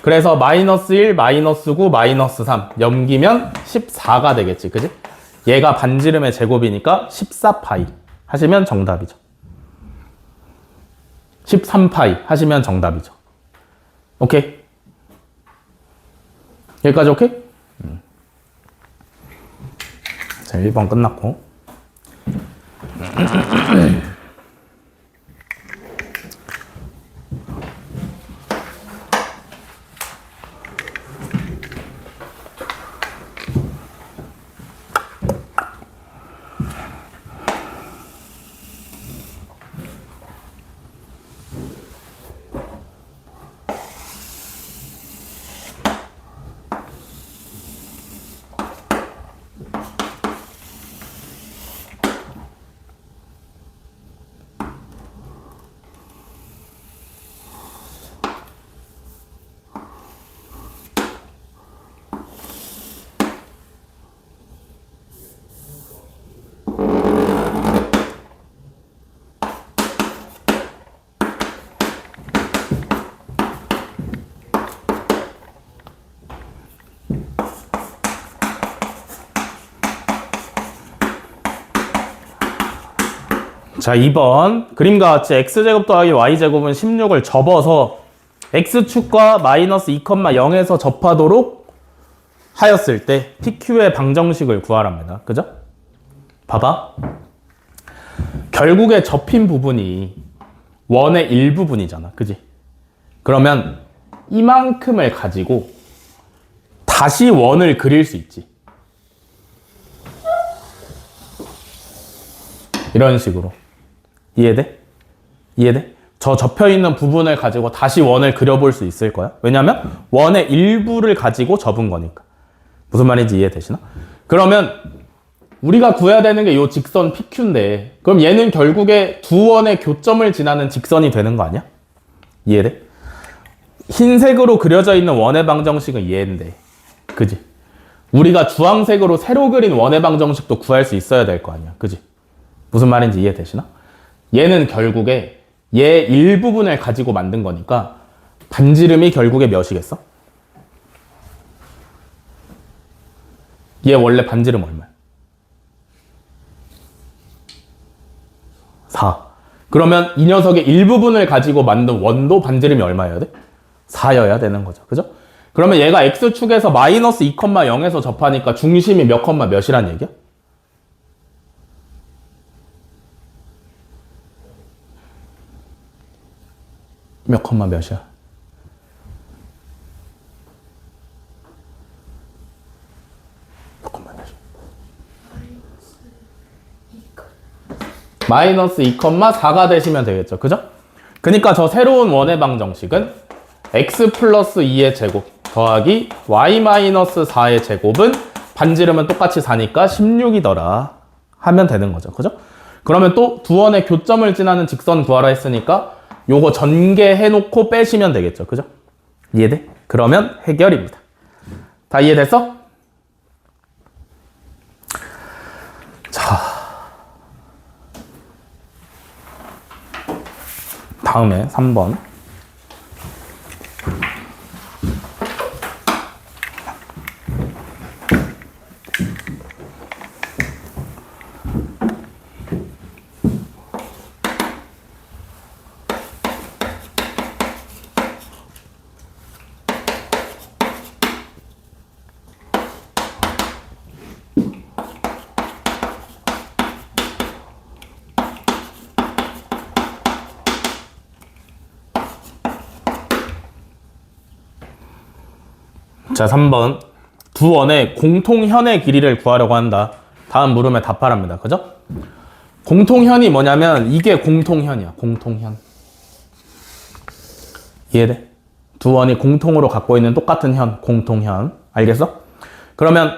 그래서 마이너스 1 마이너스 9 마이너스 3 넘기면 14가 되겠지. 그지? 얘가 반지름의 제곱이니까 14파이 하시면 정답이죠. 13파이 하시면 정답이죠. 오케이? 여기까지 오케이? 자, 1번 끝났고. 자, 2번. 그림과 같이 x제곱 더하기 y제곱은 16을 접어서 x축과 마이너스 2,0에서 접하도록 하였을 때 PQ의 방정식을 구하랍니다. 그죠? 봐봐. 결국에 접힌 부분이 원의 일부분이잖아. 그지? 그러면 이만큼을 가지고 다시 원을 그릴 수 있지. 이런 식으로. 이해돼? 이해돼? 저 접혀있는 부분을 가지고 다시 원을 그려볼 수 있을 거야. 왜냐면 원의 일부를 가지고 접은 거니까. 무슨 말인지 이해되시나? 그러면 우리가 구해야 되는 게 이 직선 PQ인데 그럼 얘는 결국에 두 원의 교점을 지나는 직선이 되는 거 아니야? 이해돼? 흰색으로 그려져 있는 원의 방정식은 얘인데 그지? 우리가 주황색으로 새로 그린 원의 방정식도 구할 수 있어야 될 거 아니야. 그지? 무슨 말인지 이해되시나? 얘는 결국에 얘 일부분을 가지고 만든 거니까 반지름이 결국에 몇이겠어? 얘 원래 반지름 얼마야? 4. 그러면 이 녀석의 일부분을 가지고 만든 원도 반지름이 얼마여야 돼? 4여야 되는 거죠. 그죠? 그러면 얘가 x축에서 마이너스 2,0에서 접하니까 중심이 몇 컴마 몇이란 얘기야? 몇 컴마 몇이야? 몇 컴마 몇이야? 마이너스 2,4가 되시면 되겠죠. 그죠? 그러니까 저 새로운 원의 방정식은 x 플러스 2의 제곱 더하기 y 마이너스 4의 제곱은 반지름은 똑같이 4니까 16이더라 하면 되는 거죠. 그죠? 그러면 또 두 원의 교점을 지나는 직선 구하라 했으니까 요거 전개해놓고 빼시면 되겠죠. 그죠? 이해돼? 그러면 해결입니다. 다 이해됐어? 자, 다음에 3번. 자, 3번. 두 원의 공통현의 길이를 구하려고 한다. 다음 물음에 답하랍니다. 그죠? 공통현이 뭐냐면 이게 공통현이야. 공통현. 이해돼? 두 원이 공통으로 갖고 있는 똑같은 현, 공통현. 알겠어? 그러면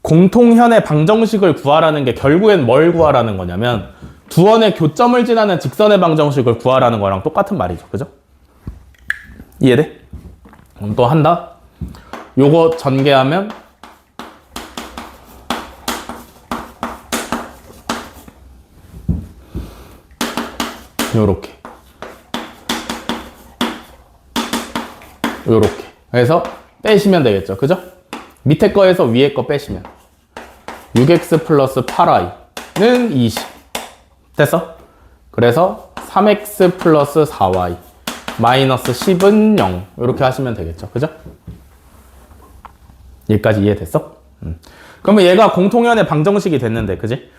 공통현의 방정식을 구하라는 게 결국엔 뭘 구하라는 거냐면 두 원의 교점을 지나는 직선의 방정식을 구하라는 거랑 똑같은 말이죠. 그죠? 이해돼? 그럼 또 한다. 요거 전개하면 요렇게 그래서 빼시면 되겠죠. 그죠? 밑에 거에서 위에 거 빼시면 6x 플러스 8y는 20 됐어? 그래서 3x 플러스 4y 마이너스 10은 0 이렇게 하시면 되겠죠. 그죠? 여기까지 이해됐어? 그러면 얘가 공통현의 방정식이 됐는데 그지?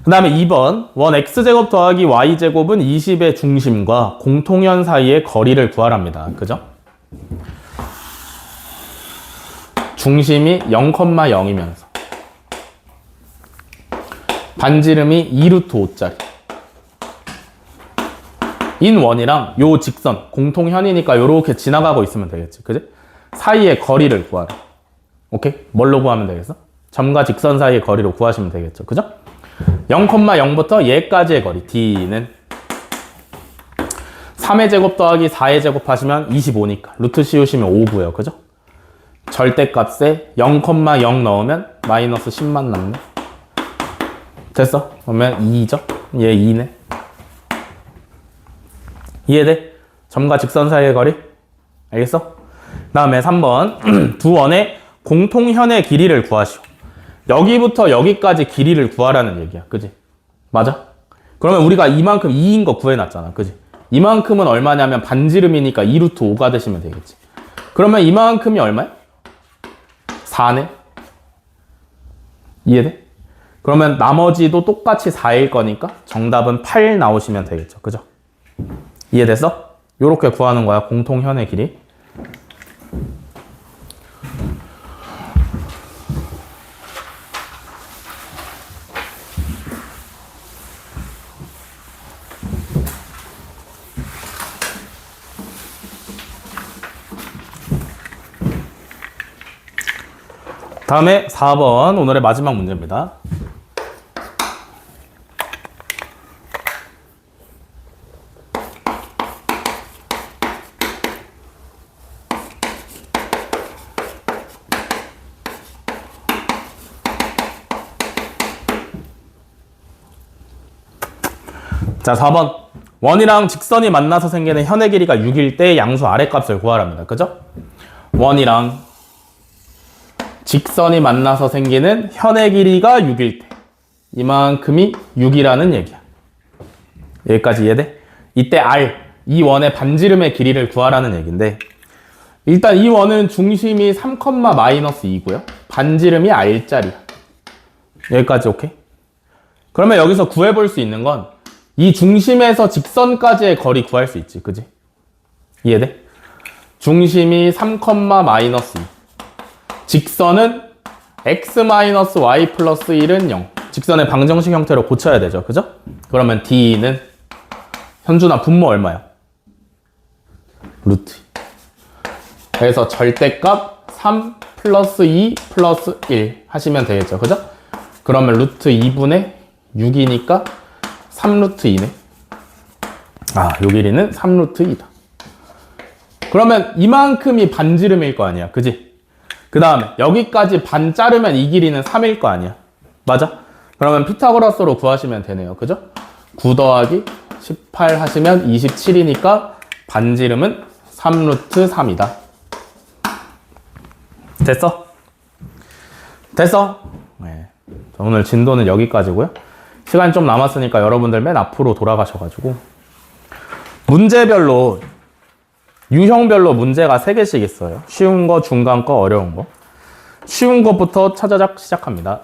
그 다음에 2번 원 x제곱 더하기 y제곱은 20의 중심과 공통현 사이의 거리를 구하랍니다. 그죠? 중심이 0,0이면서 반지름이 2루트 5짜리 인 원이랑 요 직선 공통현이니까 요렇게 지나가고 있으면 되겠지. 그지? 사이의 거리를 구하라. 오케이? 뭘로 구하면 되겠어? 점과 직선 사이의 거리로 구하시면 되겠죠. 그죠? 0,0부터 얘까지의 거리 d는 3의 제곱 더하기 4의 제곱 하시면 25니까 루트 씌우시면 5고요. 그죠? 절대값에 0,0 넣으면 마이너스 10만 남네. 됐어? 그러면 2죠? 얘 2네. 이해돼? 점과 직선 사이의 거리? 알겠어? 그 다음에 3번 두 원의 공통현의 길이를 구하시오. 여기부터 여기까지 길이를 구하라는 얘기야. 그지? 맞아? 그러면 우리가 이만큼 2인 거 구해놨잖아. 그지? 이만큼은 얼마냐면 반지름이니까 2루트 5가 되시면 되겠지. 그러면 이만큼이 얼마야? 4네? 이해돼? 그러면 나머지도 똑같이 4일 거니까 정답은 8 나오시면 되겠죠. 그죠? 이해됐어? 요렇게 구하는 거야. 공통현의 길이. 다음에 4번 오늘의 마지막 문제입니다. 자, 4번. 원이랑 직선이 만나서 생기는 현의 길이가 6일 때 양수 아랫값을 구하랍니다. 그죠? 원이랑 직선이 만나서 생기는 현의 길이가 6일 때 이만큼이 6이라는 얘기야. 여기까지 이해돼? 이때 R, 이 원의 반지름의 길이를 구하라는 얘기인데 일단 이 원은 중심이 3,-2고요. 반지름이 R짜리야. 여기까지 오케이? 그러면 여기서 구해볼 수 있는 건 이 중심에서 직선까지의 거리 구할 수 있지. 그지? 이해돼? 중심이 3,-2. 직선은 x-y 플러스 1은 0. 직선의 방정식 형태로 고쳐야 되죠. 그죠? 그러면 d는 현준아 분모 얼마야? 루트. 그래서 절대값 3 플러스 2 플러스 1 하시면 되겠죠. 그죠? 그러면 루트 2분의 6이니까 3루트 2네. 아, 요 길이는 3루트 2다. 그러면 이만큼이 반지름일 거 아니야. 그지? 그 다음에 여기까지 반 자르면 이 길이는 3일 거 아니야. 맞아? 그러면 피타고라스로 구하시면 되네요. 그죠? 9 더하기 18 하시면 27이니까 반지름은 3루트 3이다. 됐어? 됐어? 네. 오늘 진도는 여기까지고요. 시간이 좀 남았으니까 여러분들 맨 앞으로 돌아가셔가지고 문제별로 유형별로 문제가 3개씩 있어요. 쉬운 거, 중간 거, 어려운 거. 쉬운 것부터 차자작 시작합니다.